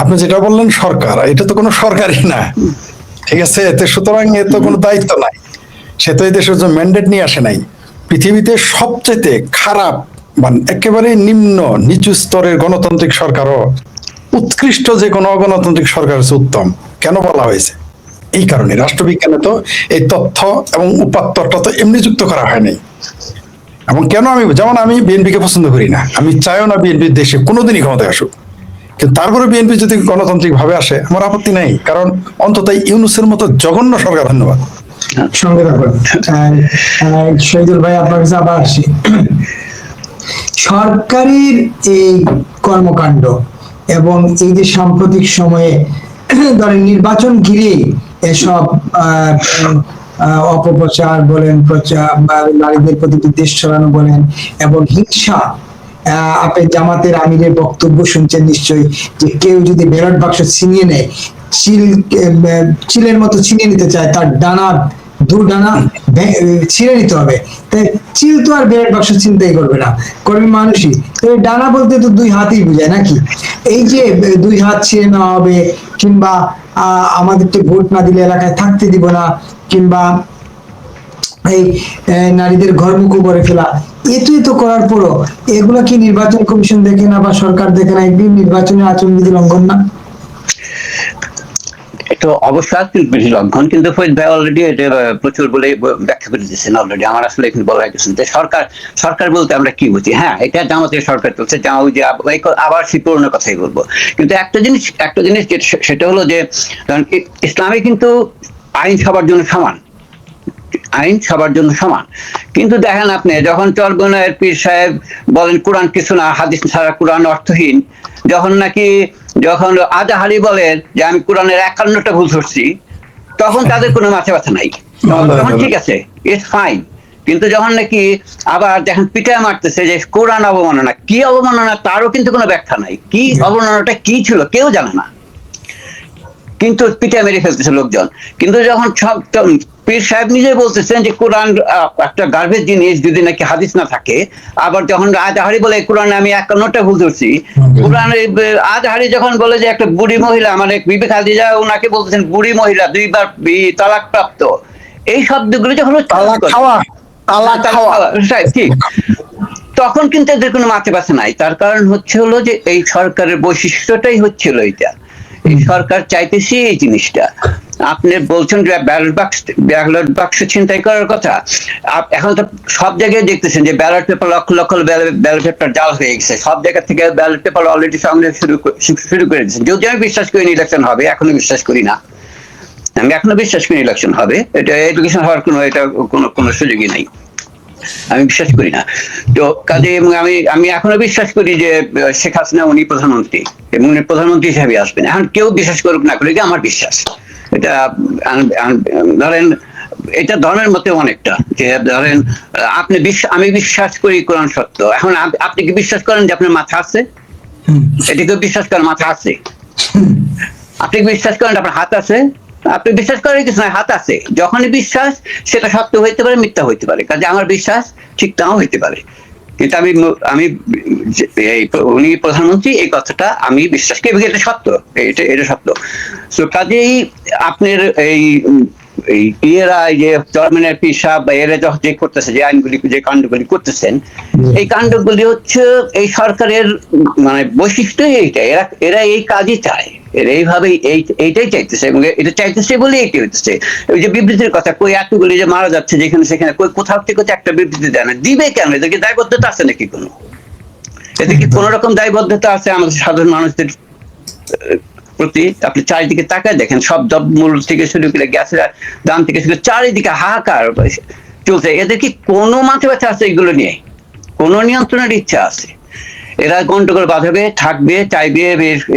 আপনি যেটা বললেন সরকার, এটা তো কোনো সরকারই না, ঠিক আছে? এতে সুতরাং এ তো কোনো দায়িত্ব নাই, সে তো এই দেশের জন্য ম্যান্ডেট নিয়ে আসে নাই। পৃথিবীতে সবচেয়ে খারাপ মানে একেবারে নিচু স্তরের গণতান্ত্রিক সরকারও উৎকৃষ্ট যে কোনো অগণতান্ত্রিক সরকার হচ্ছে উত্তম। কেন বলা হয়েছে? এই কারণে রাষ্ট্রবিজ্ঞানে তো এই তথ্য এবং উপাত্তটা তো এমনি যুক্ত করা হয়নি। এবং কেন আমি বিএনপিকে পছন্দ করি না, আমি চাইও না বিএনপির দেশে কোনোদিনই ক্ষমতায় আসুক, কিন্তু তারপরে বিএনপি যদি গণতান্ত্রিক ভাবে আসে আমার আপত্তি নাই, কারণ অন্তত ইউনূসের মতো জঘন্য সরকার। ধন্যবাদ। সঙ্গে থাকুন শহীদুল ভাই, আপনার কাছে আবার আসি। সরকারের এই কর্মকাণ্ড এবং এই যে সাম্প্রতিক সময়ে ধরেন নির্বাচন ঘিরে এসব অপপ্রচার বলেন, প্রচার বা নারীদের প্রতি বিদ্বেষ ছড়ানো বলেন, এবং হিংসা। আপনি জামাতের আমিরের বক্তব্য শুনছেন নিশ্চয়ই, যে কেউ যদি ব্যালট বাক্স ছিনিয়ে নেয়, চিলের মতো ছিনিয়ে নিতে চায়, তার ডানা দুর্ডানা ছিঁড়ে নিতে হবে। তাই চিল তো আর ব্যালট বাক্স চিন্তাই করবে না, করবে মানুষই। তো ডানা বলতে তো দুই হাতই বোঝায় নাকি? এই যে দুই হাত ছিঁড়ে নেওয়া হবে, কিংবা আমাদেরকে ভোট না দিলে এলাকায় থাকতে দিব না, কিংবা এই নারীদের ঘরমুখো করে ফেলা, এত করার পরও এগুলা কি নির্বাচন কমিশন দেখে না বা সরকার দেখে না? একদিন নির্বাচনের আচরণবিধি লঙ্ঘন না? তো অবশ্যই বেশি লঙ্ঘন, কিন্তু অলরেডি এটা প্রচুর বলে ব্যাখ্যা করে দিচ্ছেন অলরেডি। আমার আসলে এখানে বলা হয়েছে যে সরকার বলতে আমরা কি বুঝি। হ্যাঁ, এটা জামাতের সরকার চলছে, আবার সেই পুরোনো কথাই বলবো। কিন্তু একটা জিনিস সেটা হলো যে ইসলামে কিন্তু আইন সবার জন্য সমান। কিন্তু দেখেন আপনি, যখন চরগোনায়ের পীর সাহেব বলেন কোরআন কিছু না, হাদিস ছাড়া কোরআন অর্থহীন, যখন আজাহারি বলেন যে আমি কোরআনের 51টা ভুল ধরছি, তখন তাদের কোনো মাথা ব্যথা নাই, তখন ঠিক আছে, ইটস ফাইন। কিন্তু যখন নাকি আবার দেখেন পিটায় মারতেছে যে কোরআন অবমাননা, কি অবমাননা তারও কিন্তু কোনো ব্যাখ্যা নাই, কি অবমাননাটা কি ছিল কেউ জানে না, কিন্তু পিটায় মেরে ফেলতেছে লোকজন। কিন্তু যখন পীর সাহেব নিজে বলতেছেন যে কোরআন একটা গার্বেজ জিনিস, যদি নাকি হাদিস না থাকে। আবার যখন আজহারি বলে কোরআনে আমি 51টা ভুল ধরছি, কোরআনে আজহারি যখন বলে যে একটা বুড়ি মহিলা, মানে বিবে খাদিজা ওনাকে বলতেছেন বুড়ি মহিলা, 2বার তালাক প্রাপ্ত, এই শব্দগুলো যখন ঠিক, তখন কিন্তু এদের কোনো মাথা ব্যথা নাই। তার কারণ হচ্ছে হলো যে এই সরকারের বৈশিষ্ট্যটাই হচ্ছিল এইটা। এই সরকার চাইতেছি এই জিনিসটা। আপনি বলছেন যে ব্যালট বাক্স ছিনতাই করার কথা, এখন তো সব জায়গায় দেখতেছেন যে ballot paper lakh lakh ballot paper জাল হয়ে গেছে, সব জায়গা থেকে ব্যালট পেপার অলরেডি সংগ্রহ শুরু করে দিয়েছেন। যদি আমি বিশ্বাস করি ইলেকশন হবে, এখনো বিশ্বাস করি না, আমি এখনো বিশ্বাস করি ইলেকশন হবে, এটা এডুকেশন হওয়ার কোনো সুযোগই নাই, আমি বিশ্বাস করি না। তো কাজে আমি এখনো বিশ্বাস করি যে শেখ হাসিনা উনি প্রধানমন্ত্রী এবং উনি প্রধানমন্ত্রী হিসেবে আসবেন। এখন কেউ বিশ্বাস করুক না করুক, আমার বিশ্বাস এটা। ধরেন এটা ধর্মের মতে অনেকটা, যে ধরেন আমি বিশ্বাস করি কোরআন সত্য। এখন আপনি কি বিশ্বাস করেন যে আপনার মাথা আছে? এটা কেউ বিশ্বাস করেন মাথা আছে? আপনি কি বিশ্বাস করেন আপনার হাত আছে? আপনি বিশ্বাস করেন কিছু নয়, হাত আছে। যখনই বিশ্বাস, সেটা সত্য হইতে পারে, মিথ্যা হইতে পারে। কাজে আমার বিশ্বাস ঠিক নাও হইতে পারে, কিন্তু আমি উনি প্রধানমন্ত্রী এই কথাটা আমি বিশ্বাস করি, এবং এটা সত্য, এটা সত্য। তো কাজেই আপনার এরা যে চেয়ারম্যানের পিসাব বা এরা যে করতেছে, যে আইনগুলি, যে কাণ্ডগুলি করতেছেন, এই কাণ্ডগুলি হচ্ছে এই সরকারের মানে বৈশিষ্ট্য এইটা। এরা এই কাজই চায়, এরা এইভাবে এইটাই চাইতেছে, এবং এটা চাইতেছে বলে এইটি হইতেছে। ওই যে বিবৃতির কথা, কই এতগুলি যে মারা যাচ্ছে যেখানে সেখানে, কই কোথাও থেকে একটা বিবৃতি দেয় না, দিবে কেন? এদেরকে দায়বদ্ধতা আছে নাকি কোনো? এদের কি কোন রকম দায়বদ্ধতা আছে আমাদের সাধারণ মানুষদের প্রতি? আপনি চারিদিকে তাকায় দেখেন, সব দ্রব্যমূল্য থেকে শুরু করে গ্যাসের দাম থেকে শুরু করে চারিদিকে হাহাকার চলছে। এদের কি কোনো মাথা ব্যথা আছে এগুলো নিয়ে? কোনো নিয়ন্ত্রণের ইচ্ছা আছে? এরা গন্ডগোল বাঁধাবে, থাকবে, চাইবে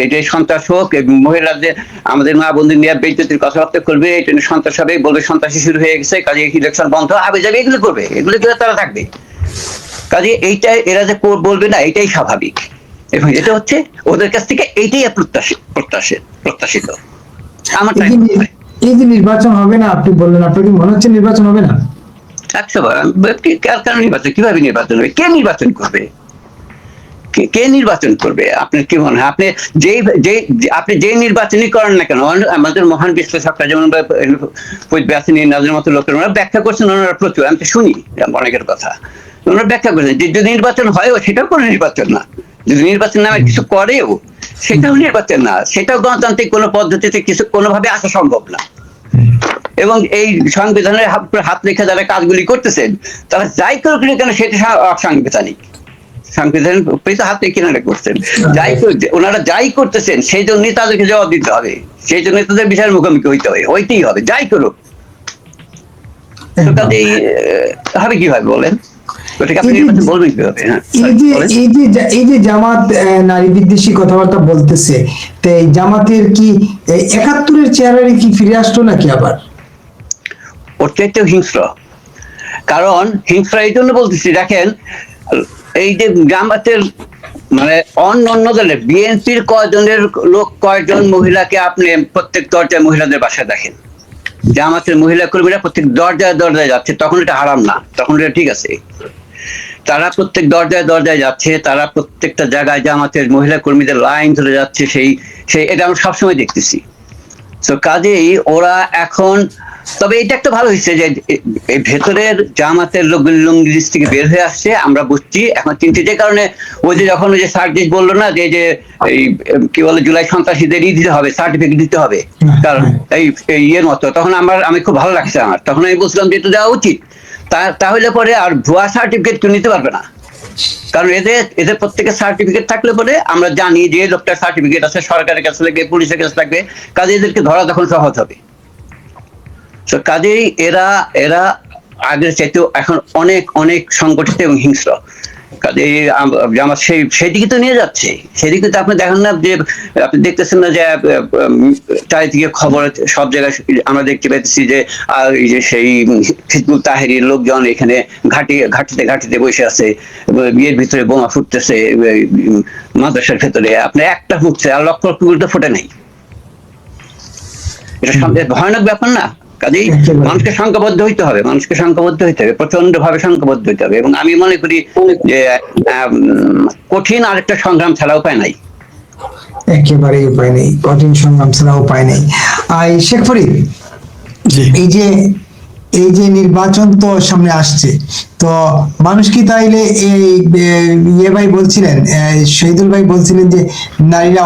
এটা সন্ত্রাস হোক, মহিলাদের আমাদের মা বন্ধু নিয়ে বেইজ্জতির কথাবার্তা করবে, এটা সন্ত্রাস হবে, বলবে সন্ত্রাসী শুরু হয়ে গেছে, কাজে ইলেকশন বন্ধ হবে যাবে, এগুলো করবে, এগুলো করে তারা থাকবে। কাজে এইটাই এরা যে বলবে না, এটাই স্বাভাবিক, এবং এটা হচ্ছে ওদের কাছ থেকে এইটাই প্রত্যাশিত। আমার তাই মনে হয়। এই যে নির্বাচন হবে না আপনি বললেন, আপনার কি মনে হচ্ছে নির্বাচন হবে না? 100বার কারণ নির্বাচন কিভাবে নির্বাচন হবে? কে নির্বাচন করবে? কে নির্বাচন করবে? আপনার কি মনে হয়? আপনি যে নির্বাচনই করেন না কেন, আমাদের মহান বিশ্লেষকরা যেমন নাজের মতো লোকের ওনারা ব্যাখ্যা করছেন, ওনারা প্রচুর, আমি তো শুনি অনেকের কথা, ওনারা ব্যাখ্যা করছেন যে যদি নির্বাচন হয় সেটাও কোনো নির্বাচন না, যদি নির্বাচন নামে কিছু করেও সেটাও নির্বাচন না, সেটাও গণতান্ত্রিক কোনো পদ্ধতিতে কিছু কোনোভাবে আসা সম্ভব না। এবং এই সংবিধানের হাত রেখে যারা কাজগুলি করতেছেন, তারা যাই করুক না কেন সেটা অসাংবিধানিক। সংবিধান হাত রেখে করছেন, ওনারা যাই করতেছেন সেই জন্যই তাদেরকে জবাব দিতে হবে, সেই জন্য তাদের বিচারের মুখোমুখি হইতে হবে, হইতেই হবে, যাই করুক। কাজেই হবে কিভাবে বলেন? এই যে জামাত নারী বিদ্বেষী কথাবার্তা বলতেছে, তো এই জামাতের কি ৭১-এর চেহারায় কি ফিরে আসলো নাকি আবার? ওর চাইতেও হিংস্র। কারণ হিংস্র এই জন্য বলতেছি, দেখেন এই যে জামাতের মানে অন্য দলের বিএনপির কয়জনের লোক, কয়জন মহিলাকে আপনি প্রত্যেক দরজায় মহিলাদের বাসায় দেখেন, জামাতের মহিলা কর্মীরা প্রত্যেক দরজায় যাচ্ছে, তখন এটা হারাম না, তখন এটা ঠিক আছে। তারা প্রত্যেক দরজায় যাচ্ছে, তারা প্রত্যেকটা জায়গায় জামাতের মহিলা কর্মীদের লাইন ধরে যাচ্ছে, সেই এটা আমরা সবসময় দেখতেছি। তো কাজেই ওরা এখন, তবে এটা একটা ভালো হয়েছে যে এই ভেতরের জামাতের লোকগুলি লুঙ্গিস থেকে বের হয়ে আসছে, আমরা বুঝছি এখন চিন্তিত। যে কারণে ওই যে যখন ওই যে সার্জিস বললো না যে এই কি বলে জুলাই সন্ত্রাসীদের দিতে হবে, সার্টিফিকেট দিতে হবে, কারণ এই ইয়ের মতো, তখন আমি খুব ভালো লাগছে আমার, তখন আমি বুঝলাম যে এটা দেওয়া উচিত। তাহলে পরে আর ভুয়া সার্টিফিকেট কেউ নিতে পারবে না, কারণ এদের প্রত্যেকের সার্টিফিকেট থাকলে পরে আমরা জানি যে লোকটার সার্টিফিকেট আছে, সরকারের কাছে লাগবে, পুলিশের কাছে লাগবে, কাজে এদেরকে ধরা তখন সহজ হবে। তো কাজেই এরা আগের চাইতেও এখন অনেক সংগঠিত এবং হিংস্র। কাজেই আমার সেদিকে তো নিয়ে যাচ্ছে, সেদিকে তো আপনি দেখেন না যে, আপনি দেখতেছেন না যে চারিদিকে খবর সব জায়গায় আমরা দেখতে পাচ্ছি যে সেই হিজবুত তাহরীর লোকজন এখানে ঘাটিতে বসে আছে, বিয়ের ভিতরে বোমা ফুটতেছে, মাদ্রাসার ভেতরে আপনার একটা ফুটছে আর লক্ষ তো ফুটে নাই। এটা ভয়ানক ব্যাপার না? কাজেই মানুষকে সংখ্যাবদ্ধ হইতে হবে, প্রচন্ড ভাবে সংখ্যাবদ্ধ হইতে হবে। এবং আমি মনে করি যে কঠিন আরেকটা সংগ্রাম ছাড়া উপায় নাই, একেবারেই উপায় নেই, কঠিন সংগ্রাম ছাড়া উপায় নেই। শেখ ফরিদ, এই যে নির্বাচন তো সামনে আসছে, তো মানুষ কি তাইলে এই ইয়ে ভাই বলছিলেন, শহীদুল ভাই বলছিলেন যে নারীরা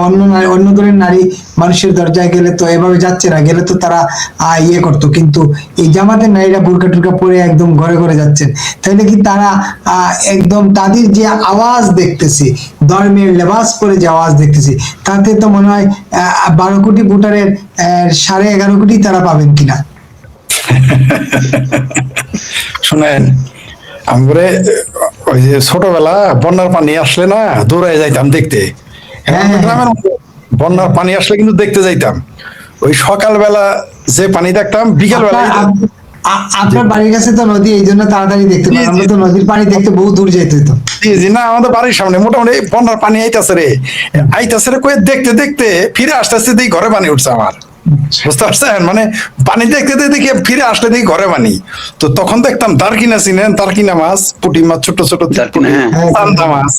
অন্য দলের নারী মানুষের দরজায় গেলে তো এভাবে যাচ্ছে না, গেলে তো তারা ইয়ে করতো, কিন্তু এই জামাতের নারীরা বোরকা টুরকা পরে একদম ঘরে ঘরে যাচ্ছেন, তাইলে কি তারা একদম তাদের যে আওয়াজ দেখতেছি, ধর্মের লেবাস পরে যে আওয়াজ দেখতেছি, তাতে তো মনে হয় 12 কোটি ভোটারের 11.5 কোটি তারা পাবেন কিনা? শুনেন, আমরা ওই যে ছোটবেলা বন্যার পানি আসলে না দৌড়ায় যাইতাম দেখতে। হ্যাঁ। গ্রামের মধ্যে বন্যার পানি আসলে কিন্তু দেখতে যাইতাম। ওই সকালবেলা যে পানি দেখতাম, বিকেল বেলা আপনার বাড়ির কাছে তো নদী, এই জন্য তাড়াতাড়ি দেখতে পান, আমরা তো নদীর পানি দেখতে বহু দূর যেতে হতো। জি না, আমাদের বাড়ির সামনে মোটামুটি বন্যার পানি আইতাছে রে কয়ে দেখতে দেখতে ফিরে আসতে আসতে দেখি ঘরে পানি উঠছে আমার। বুঝতে পারছেন? মানে পানি দেখতে দেখে ফিরে আসলে দেখি ঘরে পানি। তো তখন দেখতাম দারকিনা, চিনেন দারকিনা মাছ, পুঁটি মাছ, ছোট ছোট চান্দা মাছ,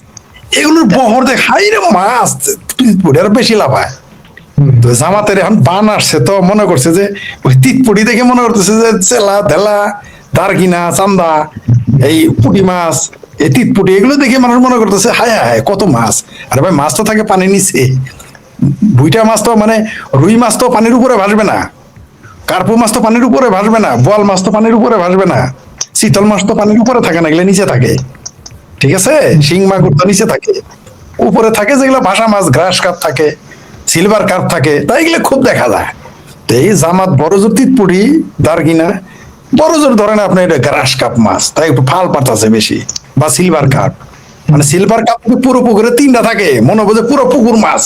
এগুলোর বহর দেখ, হাই রে মাছ আরো বেশি লাভ হয়। তো জামাতের এখন বান আসছে, তো মনে করছে যে ওই তিতপুটি দেখে মনে করতেছে যে চেলা ধেলা দারকিনা চান্দা এই পুঁটি মাছ, এই তিতপুটি, এগুলো দেখে মানুষ মনে করতেছে হায় হায় কত মাছ। আরে ভাই, মাছ তো থাকে পানি নিচে। বুইটা মাছ তো মানে রুই মাছ তো পানির উপরে ভাসবে না, কার্পু মাছ তো পানির উপরে ভাসবে না, বোয়াল মাছ তো পানির উপরে ভাসবে না, শীতল মাছ তো পানির উপরে থাকে না, এগুলো নিচে থাকে। ঠিক আছে? শিং মাগুর তো নিচে থাকে, উপরে থাকে যেগুলো ভাসা মাছ, গ্রাস কাপ থাকে, সিলভার কাপ থাকে, তাই এগুলো খুব দেখা যায়। তো এই জামাত বড় জোর তিতপুরি দারকিনা, বড় জোর ধরেন আপনি এটা গ্রাস কাপ মাছ, তাই একটু ফাল পাতাছে বেশি, বা সিলভার কাপ। মানে সিলভার কাপ পুরো পুকুরে 3টা থাকে, মনে বোঝে পুরো পুকুর মাছ।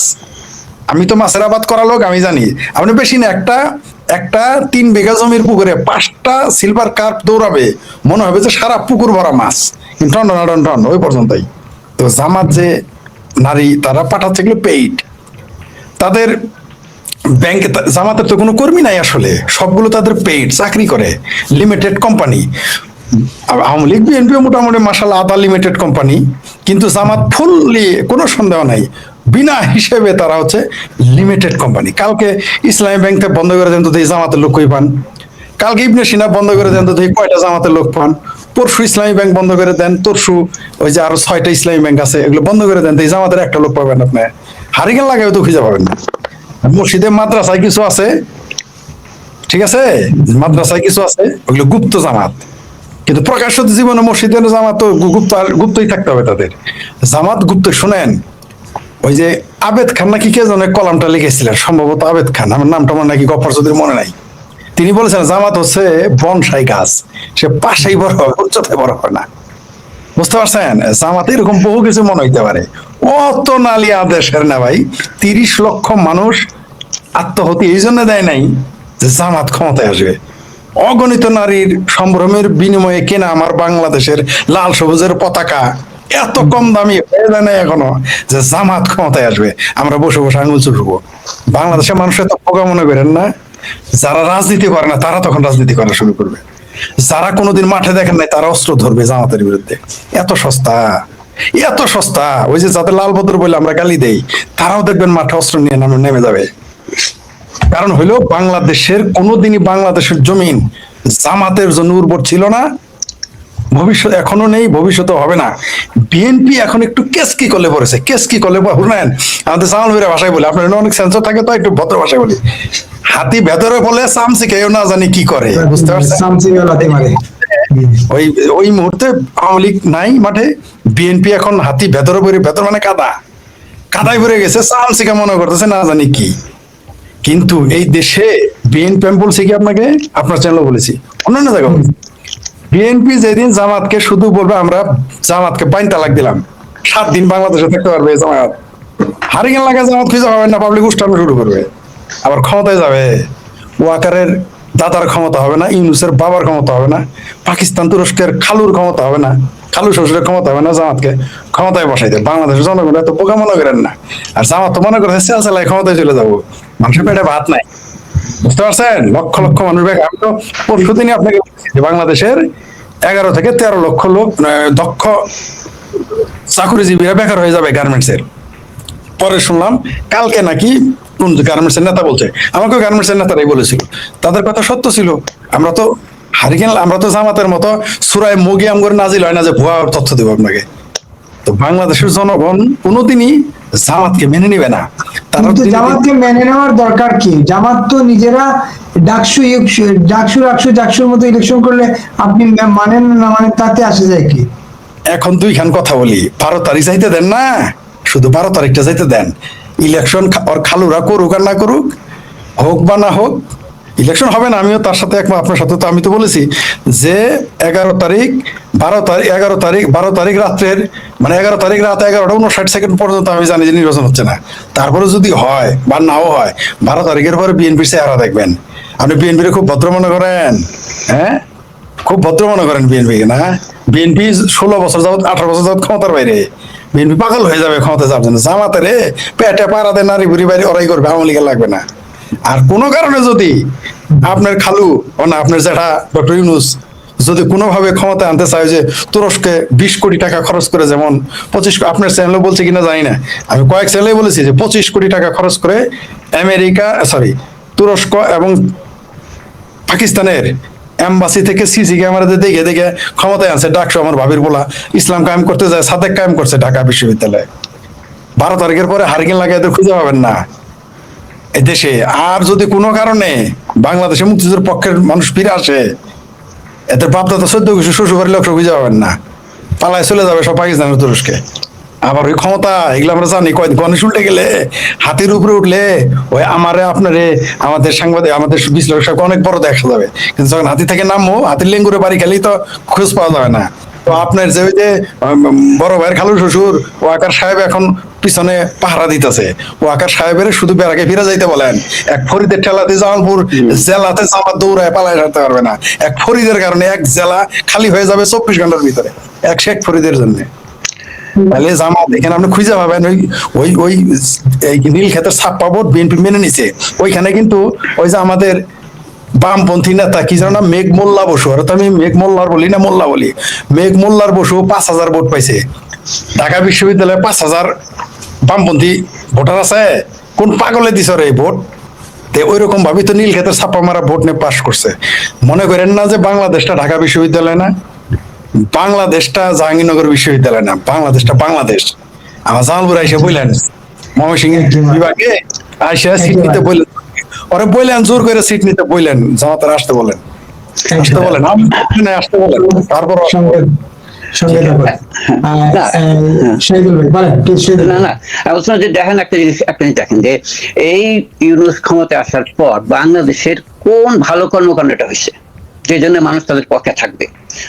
আমি তো মাছের আবাদ করা লোক, আমি জানি। আপনি বেশি না, একটা 3 বিঘা জমির পুকুরে 5টা সিলভার কার্প দৌড়াবে, মনে হবে যে সারা পুকুর ভরা মাছ, কিন্তু টন ওই পর্যন্তই। তো জামাত যে নারী তারা পাঠাচ্ছে এগুলো পেইড, তাদের ব্যাংকে, জামাতের তো কোনো কর্মী নাই আসলে, সবগুলো তাদের পেইড, চাকরি করে limited company. Awami League BNP মোটামুটি মাশাআল্লাহ আদা লিমিটেড কোম্পানি, কিন্তু জামাত ফুললি কোনো সন্দেহ নাই বিনা হিসেবে তারা হচ্ছে লিমিটেড কোম্পানি। কালকে ইসলামী ব্যাংক বন্ধ করে দেন তো এই জামাতের লোক কই পান? কালকে ইবনে সিনা বন্ধ করে দেন তো এই কয়টা জামাতের লোক পান? পরশু ইসলামী ব্যাংক বন্ধ করে দেন, তরশু ওই যে আরো 6টা ইসলামী ব্যাংক আছে, এগুলো বন্ধ করে দেন তো এই জামাতের একটা লোক পাবেন আপনি? হারিকেন লাগাই তো খুঁজে পাবেন না। মসজিদে মাদ্রাসায় কিছু আছে, ঠিক আছে, মাদ্রাসায় কিছু আছে, ওগুলো গুপ্ত জামাত। কিন্তু প্রকাশ্য জীবনে মসজিদের জামাত তো গুপ্তই থাকতে হবে তাদের। জামাত গুপ্ত। শুনেন, ওই যে আবেদ খান নাকি কে যেন কলামটা লিখেছিলেন, সম্ভবত আবেদ খান, আমার নামটা মনে নাকি গফর চৌধুরীর মনে নাই। তিনি বলেছেন জামাত হচ্ছে বনসাই গাছ, সে পাশেই বড় হয়, উচ্চতায় বড় হয় না। বুঝতে পারছেন? জামাতে এরকম বহু কিছু মনে হইতে পারে। অত নালিয়া দেশের না ভাই, 30 লক্ষ মানুষ আত্মহত্যা এই জন্য দেয় নাই যে জামাত ক্ষমতায় আসবে। অগণিত নারীর সম্ভ্রমের বিনিময়ে কেনা আমার বাংলাদেশের লাল সবুজের পতাকা এত কম দামি হয়ে যায় না এখনো যে জামাত ক্ষমতায় আসবে আমরা বসে বসে আঙুল চুষবো। বাংলাদেশের মানুষের তো বোকা মনে করেন না? যারা রাজনীতি করে না তারা তখন রাজনীতি করা শুরু করবে, যারা কোনোদিন মাঠে দেখেন নাই তারা অস্ত্র ধরবে জামাতের বিরুদ্ধে। এত সস্তা, এত সস্তা। ওই যে যাদের লাল বদর বলে আমরা গালি দেই, তারাও দেখবেন মাঠে অস্ত্র নিয়ে নেমে যাবে। কারণ হইলো বাংলাদেশের কোনোদিনই বাংলাদেশের জমিন জামাতের জন্য উর্বর ছিল না, ভবিষ্যৎ এখনো নেই, ভবিষ্যতে হবে না। বিএনপি এখন একটু কেসকি করলে পড়েছে, কেসকি করলে শুনেন আমাদের জামাল ভাইয়ের ভাষায় বলে, আপনার অনেক সেন্সর থাকে তো একটু ভদ্র ভাষায় বলি, হাতি ভেতরে বলে চামচি কেউ না জানি কি করে। বুঝতে পারছেন? ওই ওই মুহূর্তে আওয়ামী লীগ নাই মাঠে, বিএনপি এখন হাতি ভেতরে ভরে, ভেতর মানে কাদায় ভরে গেছে, চামচিকা মনে করতেছে না জানি কি। কিন্তু এই দেশে বিএনপি, আমি বলছি কি আপনাকে, আপনার চ্যানেলও বলেছি, অন্যান্য জায়গায় বিএনপি যেদিন জামাতকে শুধু বলবে আমরা জামাতকে 5 তালাক দিলাম, 7 দিন বাংলাদেশে থাকতে পারবে জামাত। হারিকেন লাগা জামাত খুঁজে পাবেন না, পাবলিক উষ্টানো শুরু করবে, আবার ক্ষমতায় যাবে। ওয়াকারের দাদার ক্ষমতা হবে না, ইউনুসের বাবার ক্ষমতা হবে না, পাকিস্তান তুরস্কের খালুর ক্ষমতা হবে না, খালু শ্বশুরের ক্ষমতা হবে না জামাতকে ক্ষমতায় বসাইতে। বাংলাদেশের জনগণ এত বোকা মনে করেন না। আর জামাত তো মনে করেছে চালাই ক্ষমতায় চলে যাবো, মানুষের পেটে ভাত নাই। বুঝতে পারছেন? লক্ষ লক্ষ মানুষ বেকার। আমি তো পরশুদিনই আপনাকে বাংলাদেশের 11 থেকে 13 লক্ষ লোক দক্ষ চাকরিজীবীরা বেকার হয়ে যাবে গার্মেন্টস এর। পরে শুনলাম কালকে নাকি কোন গার্মেন্টস এর নেতা বলছে, আমাকে গার্মেন্টস এর নেতারাই বলেছিল, তাদের কথা সত্য ছিল। আমরা তো হারিকেন আমরা তো জামাতের মতো সুরায় মুগিয়াম করে নাজিল হয় না যে ভুয়া তথ্য দেবো আপনাকে। তো বাংলাদেশের জনগণ কোনোদিনই জামাতকে মেনে নিবে না। তারা কিন্তু জামাতকে মেনে নেওয়ার দরকার কি? জামাত তো নিজেরা ডাকসুর মতো ইলেকশন করলে আপনি মানেন না মানেন তাতে আসে যায় কি? এখন দুইখান কথা বলি, 12 তারিখ যাইতে দেন না, শুধু 12 তারিখটা যাইতে দেন। ইলেকশন ওর খালুরা করুক আর না করুক, হোক বা না হোক, ইলেকশন হবে না, আমিও তার সাথে একমত। আপনার সাথে তো আমি তো বলেছি যে 11 তারিখ 12 তারিখ রাত্রের মানে 11 তারিখ রাত 11:59 পর্যন্ত আমি জানি যে নির্বাচন হচ্ছে না। তারপরে যদি হয় বা নাও হয়, 12 তারিখের পরে বিএনপির চেহারা দেখবেন। আপনি বিএনপির খুব ভদ্র মনে করেন? হ্যাঁ, খুব ভদ্র মনে করেন বিএনপি না? বিএনপি 16 বছর যাবত 18 বছর যাবত ক্ষমতার বাইরে। বিএনপি পাগল হয়ে যাবে ক্ষমতা যাওয়ার জন্য। জামাতের পেটে পাড়াতে নারী বুড়ি বাইরে ওরাই করবে, আওয়ামী লীগের লাগবে না। আর কোনো কারণে যদি আপনার খালু না আপনার জ্যাঠা ডক্টর ইউনূস যদি কোনোভাবে ক্ষমতা আনতে চায়, যে তুরস্কে 20 কোটি টাকা খরচ করে, যেমন 25, আপনার চ্যানেলে বলছে কিনা জানি না, আমি কয়েক চ্যানেলে বলেছি যে 25 কোটি টাকা খরচ করে তুরস্ক এবং পাকিস্তানের এম্বাসি থেকে সিসি ক্যামেরাতে দেখে দেখে ক্ষমতায় আনছে। ডাকসু আমার ভাবির বলা ইসলাম কায়েম করতে যায়, সাদেক কায়েম করছে ঢাকা বিশ্ববিদ্যালয়ে। 12 তারিখের পরে হারিকেন লাগে এদের খুঁজে পাবেন না এই দেশে। আর যদি কোনো কারণে বাংলাদেশে মুক্তিযুদ্ধের পক্ষের মানুষ ফিরে আসে, এদের বাপদাদা 14 কিছু শ্বশুরবাড়ির লোক খুঁজে পাবেন না, পালায় চলে যাবে সব পাকিস্তানের তুরস্কে। আবার ওই ক্ষমতা এগুলো আমরা জানি, গণেশ উল্টে গেলে, হাতির উপরে উঠলে ওই আপনারে আমাদের সাংবাদিক আমাদের বিশ্লেষক অনেক বড় দেখা যাবে, কিন্তু যখন হাতি থেকে নামবো, হাতির লেঙ্গুরে বাড়ি খেলেই তো খোঁজ পাওয়া যাবে না। তো আপনার যে ওই যে বড় ভাইয়ের খালু শ্বশুর ওয়াকার সাহেব এখন পিছনে পাহারা দিতেছে, ওয়াকার সাহেবের শুধু বেড়াকে ফিরে যাইতে বলেন। এক ফরিদের ঠেলাতে জামালপুর জেলাতে জামাত দৌড়ায় পালায় যেতে পারবে না। এক ফরিদের কারণে এক জেলা খালি হয়ে যাবে 24 ঘন্টার ভিতরে, এক শেখ ফরিদের জন্য। তাহলে জামাত এখানে আপনি খুঁজে পাবেন ওই ওই ওই এই নীল ক্ষেতের ছাপ্পা ভোট বিএনপি মেনে নিছে। ওইখানে কিন্তু ওই যে আমাদের বামপন্থী নেতা কি জানো না, মেঘ মোল্লা বসু, আর তো আমি মেঘ মোল্লার বলি না মোল্লা বলি, মেঘ মোল্লার বসু 5000 ভোট পাইছে। ঢাকা বিশ্ববিদ্যালয়ে 5000 বামপন্থী ভোটার আছে, কোন পাগলে দিছ রে ভোট? ওই রকম ভাবে তো নীল ক্ষেতের ছাপ্পা মারা ভোট নিয়ে পাশ করছে। মনে করেন না যে বাংলাদেশটা ঢাকা বিশ্ববিদ্যালয় না, বাংলাদেশটা জাহাঙ্গীরনগর বিশ্ববিদ্যালয় না, বাংলাদেশটা বাংলাদেশ। আমার জামালপুর আইসা বললেন, ময়মনসিংহ বিভাগে আইসা সিট নিতে বললেন, ওরা বললেন জোর করে সিট নিতে বললেন, জামাতের আসতে বলেন, আসতে বলেন, আসতে বলেন। তারপর দেখেন একটা জিনিস দেখেন যে এই ইউনূস ক্ষমতায় আসার পর বাংলাদেশের কোন ভালো কর্মকাণ্ডটা হয়েছে যে জন্য মানুষ তাদের পক্ষে থাকবে।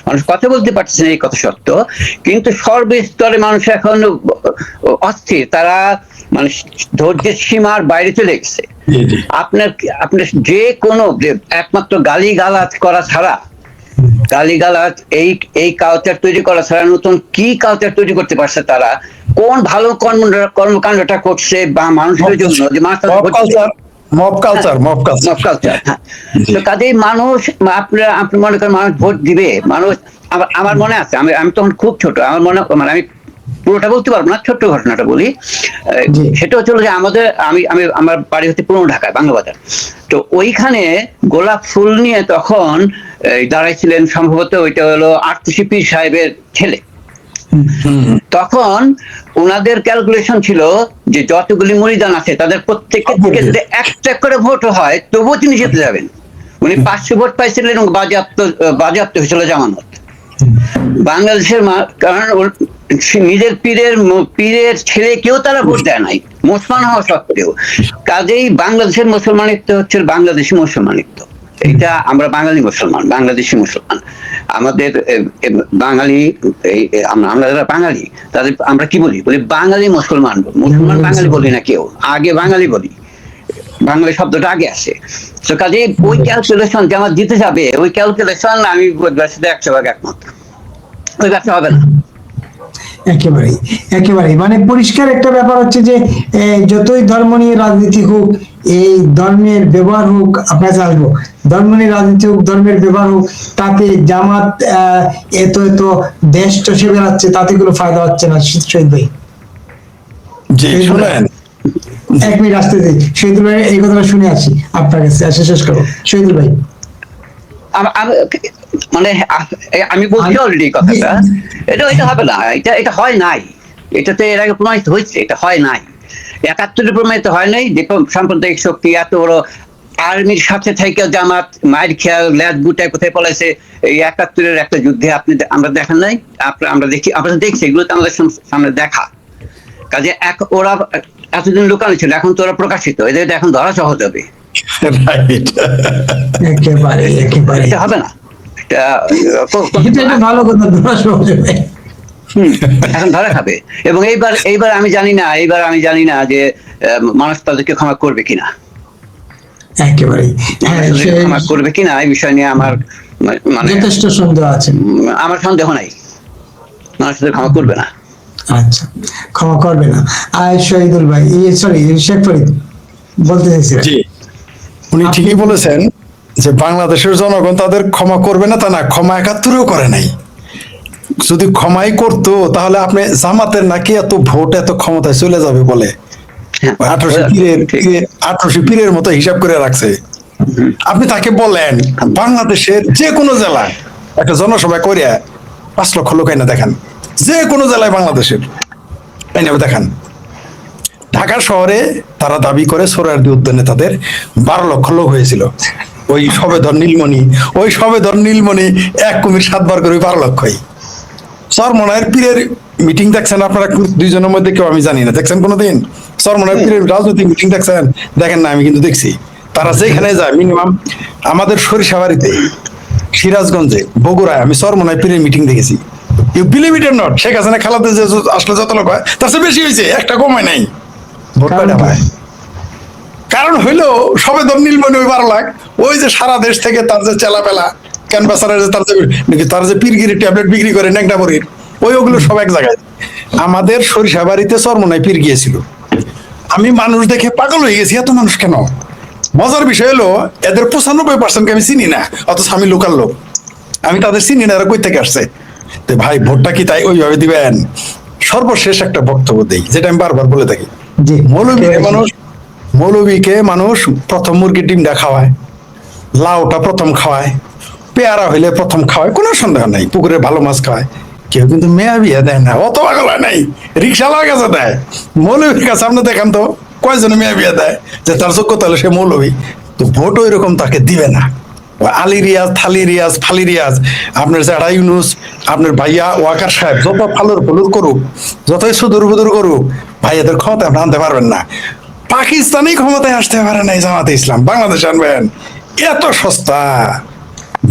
মানুষ কথা বলতে পারছে না, এই কথা সত্য, কিন্তু সর্বস্তরে মানুষ এখন অস্থির, তারা মানে ধৈর্যের সীমার বাইরে চলে গেছে। আপনার যে কোনো একমাত্র গালিগালাজ করা ছাড়া, গালিগালাজ এই কালচার তৈরি করা ছাড়া নতুন কি কালচার তৈরি করতে পারছে তারা? কোন ভালো কর্মকাণ্ডটা করছে বা মানুষের জন্য যে কাজেই মানুষ আপনি মনে করেন মানুষ ভোট দিবে। মানুষ আমার মনে আছে, আমি তখন খুব ছোট, আমার মনে মানে আমি পুরোটা বলতে পারবো না, ছোট্ট ঘটনাটা বলি। সেটা হচ্ছিল যে আমার বাড়ি হচ্ছে পুরনো ঢাকায় বাংলা বাজার। তো ওইখানে গোলাপ ফুল নিয়ে তখন দাঁড়াইছিলেন, সম্ভবত ওইটা হলো আরতিশি পীর সাহেবের ছেলে। তখন ওনাদের ক্যালকুলেশন ছিল যে যতগুলি মুরিদান আছে তাদের প্রত্যেকের থেকে যদি একটা করে ভোট হয় তবুও তিনি জিতে যাবেন। উনি 500 ভোট পাইছিলেন এবং বাজেয়াপ্ত হয়েছিল জামানত। বাংলাদেশের কারণ নিজের পীরের ছেলে কেউ তারা ভোট দেয় নাই মুসলমান হওয়া সত্ত্বেও। কাজেই বাংলাদেশের মুসলমানিত্ব হচ্ছে বাংলাদেশি মুসলমানিত্ব। এটা আমরা বাঙালি মুসলমান, বাংলাদেশি মুসলমান। আমাদের বাঙালি আমরা যারা বাঙালি তাদের আমরা কি বলি বাঙালি মুসলমান বাঙালি বলি না কেউ, আগে বাঙালি বলি, বাঙালি শব্দটা আগে আসে। তো কাজে ওই ক্যালকুলেশন যে আমার দিতে যাবে, ওই ক্যালকুলেশন আমি 100% একমত, ওই ব্যবসা হবে না। একেবারেই মানে পরিষ্কার একটা ব্যাপার হচ্ছে যে যতই ধর্ম নিয়ে রাজনীতি হোক, এই ধর্মের ব্যবহার হোক, আপনার আসবো ধর্ম নিয়ে রাজনীতি হোক, ধর্মের ব্যবহার হোক, তাতে জামাত এত দেশ চষে বেড়াচ্ছে, তাতে কোনো ফায়দা হচ্ছে না। শহীদ ভাই, এক মিনিট আসতে দিই, শহীদুল ভাই এই কথাটা শুনে আসি আপনার কাছে, শেষ করো শহীদুল ভাই। মানে আমি বলছি অলরেডি কথাটা, এটা হবে না, এটা হয় নাই, এটাতে এর আগে প্রমাণিত হয়েছে, এটা হয় নাই। ৭১ প্রমাণিত হয় নাই যে সাম্প্রদায়িক শক্তি এত বড় আর্মির সাথে থেকে জামাত মায়ের খেয়াল ল্যাদ গুটায় কোথায় পলাইছে এই ৭১ একটা যুদ্ধে আমরা দেখেন নাই, আমরা দেখছি, এগুলো তো আমাদের সামনে দেখা। কাজে ওরা এতদিন লুকানো ছিল, এখন তো ওরা প্রকাশিত, এদের এখন ধরা সহজ হবে। একেবারে এটা হবে না, এটা ভালো কথা, ধরা সহজ হবে। এখন ধরা খাবে। এবং এইবার আমি জানি না যে মানুষ তাদেরকে ক্ষমা করবে কিনা, একেবারে ক্ষমা করবে কিনা এই বিষয় নিয়ে আমার মানে যথেষ্ট সন্দেহ আছে। আমার সন্দেহ নাই, মানুষ তাদের ক্ষমা করবে না। আচ্ছা, ক্ষমা করবে না। আর শহীদুল ভাই, সরি শেখ ফরিদ বলতে চাইছিলেন। জি, উনি ঠিকই বলেছেন যে বাংলাদেশের জনগণ তাদের ক্ষমা করবে না, তা না, ক্ষমা ৭১-ও করে নাই। যদি ক্ষমাই করতো তাহলে আপনি জামাতের নাকি এত ভোট এত ক্ষমতায় চলে যাবে বলে 1800 পীরের মতো হিসাব করে রাখছে। আপনি তাকে বলেন বাংলাদেশের যে কোনো জেলায় একটা জনসভা করিয়া 5 লক্ষ লোক এনে দেখান, যে কোনো জেলায় বাংলাদেশের এনে দেখান। ঢাকা শহরে তারা দাবি করে সোহরাওয়ার্দী উদ্যানে তাদের 12 লক্ষ লোক হয়েছিল। ওই সবেধর নীলমণি 1 কুমির 7 বার করে 12 লক্ষই। চরমনায়ের পীরের মিটিং দেখছেন আপনারা দুইজনের মধ্যে কেউ? আমি জানি না, দেখছেন কোনোদিন চরমনায়ের পীরের রাজনৈতিক মিটিং দেখছেন? দেখেন না, আমি কিন্তু দেখছি। তারা যেখানে যায় মিনিমাম আমাদের সরিষাবাড়িতে, সিরাজগঞ্জে, বগুড়ায় আমি চরমনায়ের পীরের মিটিং দেখেছি। You believe it or not, Sheikh Hasina খেলাতে যে আসলে যত লোক হয় তার চেয়ে বেশি হয়েছে, একটা কমায় নাই। ভোট পায় না ভাই, কারণ হইলো সবেধর নীলমণি ওই 12 লাখ, ওই যে সারা দেশ থেকে তার যে চেলাপেলা ক্যানভাসারের তার যে পীরগিরি ট্যাবলেট বিক্রি করে ন্যাংটাবরির, ওগুলো সব এক জায়গায়। আমাদের সরিষাবাড়িতে চরমনায় পীর গিয়েছিল, আমি মানুষ দেখে পাগল হয়ে গেছি, এত মানুষ কেন? মজার বিষয় হলো এদের 95% আমি চিনি না, অথচ আমি লোকাল লোক, আমি তাদের চিনি না, এরা কই থেকে আসছে। তো ভাই ভোটটা কি তাই ওইভাবে দিবেন? সর্বশেষ একটা বক্তব্য দেই, যেটা আমি বারবার বলে থাকি। মৌলবীকে মানুষ প্রথম মুরগির ডিমটা খাওয়ায়, লাউটা প্রথম খাওয়ায়, পেয়ারা হইলে প্রথম খাওয়ায়, কোনো সন্দেহ নাই, পুকুরে ভালো মাছ খাওয়ায়। কেউ কিন্তু মেয়া বিয়ে দেয় না, অত পাগল হয় নাই। রিক্সাওয়ালার কাছে দেয়, মৌলবীর কাছে আপনি দেখান তো কয়জন মেয়া বিয়ে দেয় যে তার যোগ্যতা হলে সে মৌলবী। তো ভোট ওই রকম তাকে দিবে না। আলী রিয়াজ, থালি রিয়াজ, ফালি রিয়াজ, আপনার জাড়া ইউনুস, আপনার ভাইয়া ওয়াকার সাহেব যত ফালুর ফুলুর করুক, যতই সুদূর বুদুর করুক, ভাই এদের ক্ষমতা আপনি আনতে পারবেন না। পাকিস্তানি ক্ষমতায় আসতে পারে নাই জামাতে ইসলাম, বাংলাদেশে আনবেন? এত সস্তা।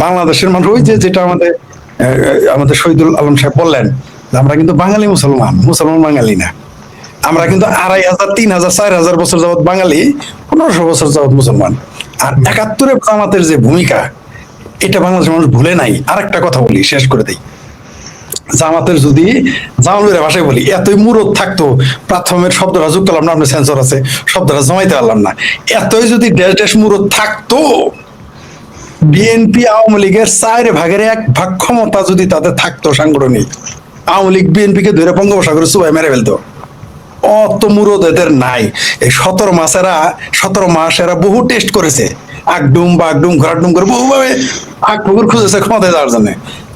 বাংলাদেশের মানুষ ওই যেটা আমাদের শহীদুল আলম সাহেব বললেন, আমরা কিন্তু বাঙালি মুসলমান বাঙালি না। আমরা কিন্তু 2500, 3000, 4000 বছর যাবৎ বাঙালি, 1500 বছর যাবৎ মুসলমান। আর ৭১ জামাতের যে ভূমিকা, এটা বাংলাদেশের মানুষ ভুলে নাই। আরেকটা কথা বলি, শেষ করে দেই। জামাতের যদি জামালের ভাষায় বলি, এতই মুরত থাকতো, প্ল্যাটফর্মের শব্দটা যুক্ত করলাম না, আপনার সেন্সর আছে, শব্দটা জমাইতে পারলাম না, এতই যদি দেশ মুরত থাকতো, বিএনপি আওয়ামী লীগের 4 ভাগের 1 ভাগ ক্ষমতা যদি তাদের থাকতো সাংগঠনিক, আওয়ামী লীগ বিএনপিকে ধরে বঙ্গোপসাগরে চুবাই মেরে ফেলতো। অত মুরদ এদের নাই। এই 17 মাস এরা বহু টেস্ট করেছে, আগডুম ঘোরাডুম করে বহুভাবে আগ পুকুর খুঁজেছে ক্ষমতায় যাওয়ার জন্য।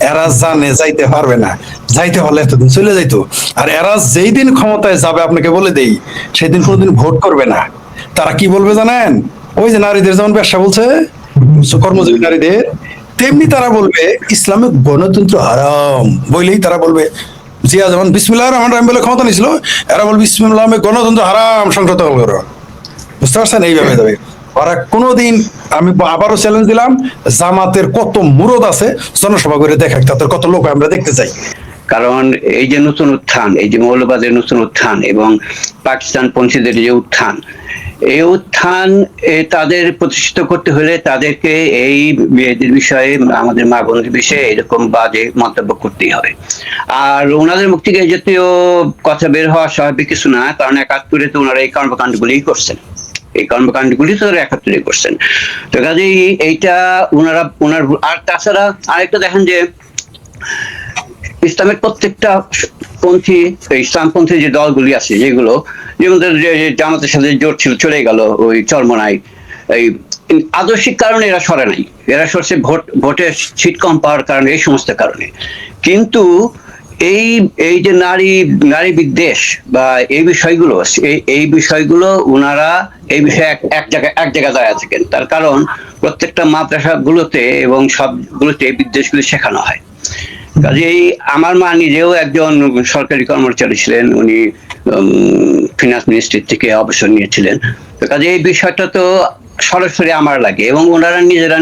এরা জানে যাইতে পারবে না, যাইতে হলে এতদিন চলে যাইতো। আর এরা যেই দিন ক্ষমতায় যাবে, আপনাকে বলে দেই, সেদিন কোনোদিন ভোট করবে না। তারা কি বলবে জানেন? ওই যে নারীদের যেমন ব্যবসা বলছে, কর্মজীবী নারীদের, তেমনি তারা বলবে ইসলামিক গণতন্ত্র হারাম বলেই তারা বলবে। জিয়া যেমন বিসমিল্লাহির রহমানির রহিম বলে ক্ষমতা নিয়েছিল, এরা বলবে বিসমিল্লাহির গণতন্ত্র হারাম, সংসদ দখল করো। বুঝতে পারছেন? এইভাবে যাবে ওরা। কোনোদিন আমি আবারও চ্যালেঞ্জ দিলাম, জামাতের কত মুরদ আছে জনসভা করে দেখাক, তাদের কত লোক আমরা দেখতে চাই। কারণ এই যে নতুন উত্থান, এই যে মৌলবাদের নতুন উত্থান এবং পাকিস্তান পন্থীদের যে উত্থান, এই উত্থান তাদের প্রতিষ্ঠিত করতে হলে তাদেরকে এই মেয়েদের বিষয়ে, আমাদের মা বোনদের বিষয়ে এরকম বাজে মন্তব্য করতেই হবে। আর ওনাদের মুখ থেকে জাতীয় কথা বের হওয়া স্বাভাবিক কিছু না, কারণ ৭১ তো ওনারা এই কর্মকাণ্ডগুলি করছেন, এই কর্মকাণ্ডগুলি তো ৭১ করছেন। তো কাজেই এইটা ওনার আর তাছাড়া আরেকটা দেখেন যে ইসলামের প্রত্যেকটা পন্থী, ইসলামপন্থী যে দলগুলি আছে, যেগুলো যেমন জামাতের সাথে জোট ছিল, চলে গেল ওই চরমনায়, আদর্শিক কারণে এরা সরে নাই, এরা সরছে ভোটের সিট কম পাওয়ার কারণে, এই সমস্ত কারণে। কিন্তু এই এই যে নারী বিদ্বেষ বা এই বিষয়গুলো ওনারা এই বিষয়ে এক জায়গায় দাঁড়িয়ে থাকেন। তার কারণ প্রত্যেকটা মাদ্রাসাগুলোতে এবং সবগুলোতে এই বিদ্বেষগুলো শেখানো হয়। কাজেই আমার মা নিজেও একজন সরকারি কর্মচারী ছিলেন, উনি ফিনান্স মিনিস্ট্রি থেকে অবসর নিয়েছিলেন। তো কাজে এই বিষয়টা তো সরাসরি আমার লাগে, এবং ওনারা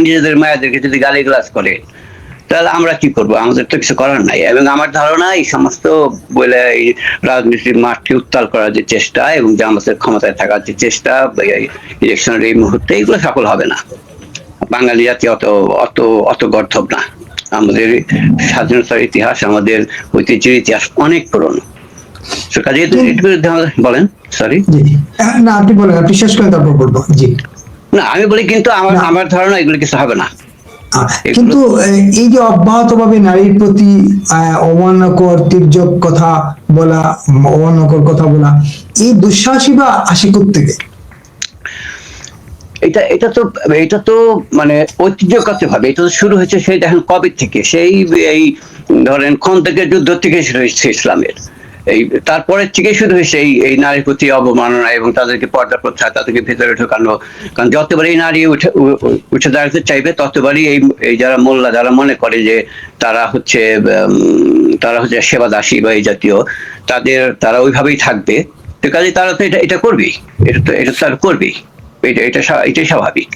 নিজেদের মায়েদেরকে যদি গালিগালাজ করে তাহলে আমরা কি করব? আমাদের তো কিছু করার নাই। এবং আমার ধারণা এই সমস্ত বলে এই রাজনীতির মাঠকে উত্তাল করার যে চেষ্টা এবং জামাতের ক্ষমতায় থাকার যে চেষ্টা ইলেকশনের এই মুহূর্তে, এগুলো সফল হবে না। বাঙালি জাতি অত গর্ধব না। আমাদের স্বাধীনতার ইতিহাস, আমাদের ঐতিহ্যের ইতিহাস অনেক পুরনো। কাজে বলেন, সরি। না, আপনি বলেন, আপনি শেষ করে তারপর বলবো। জি না, আমি বলি কিন্তু আমার ধারণা এগুলো কিছু হবে না। কিন্তু এই যে অব্যাহতভাবে নারীর প্রতি অমান্যকর তির্যক কথা বলা, এই দুঃসাহসী বা আসে কোত্থেকে? এটা তো মানে ঐতিহ্যগত ভাবে এটা তো শুরু হয়েছে সেই দেখেন কবে থেকে, সেই এই ধরেন খন্দকের যুদ্ধ থেকে শুরু হয়েছে ইসলামের। এই তারপরে থেকে শুরু হয়েছে এই নারীর প্রতি অবমাননা এবং তাদেরকে পর্দা প্রথা, তাদেরকে ভেতরে ঢোকানো। কারণ যতবারই নারী উঠে দাঁড়াতে চাইবে, ততবারই এই যারা মোল্লা, যারা মনে করে যে তারা হচ্ছে সেবাদাসী বা এই জাতীয়, তারা ওইভাবেই থাকবে। তো কাজে তারা তো এটা করবেই, এটা তারা করবেই, এটাই স্বাভাবিক।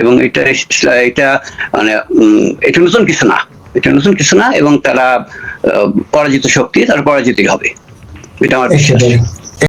এবং এটা মানে এটা নতুন কিছু না, এবং তারা পরাজিত শক্তি, তারা পরাজিতই হবে, এটা আমার বিশ্বাস।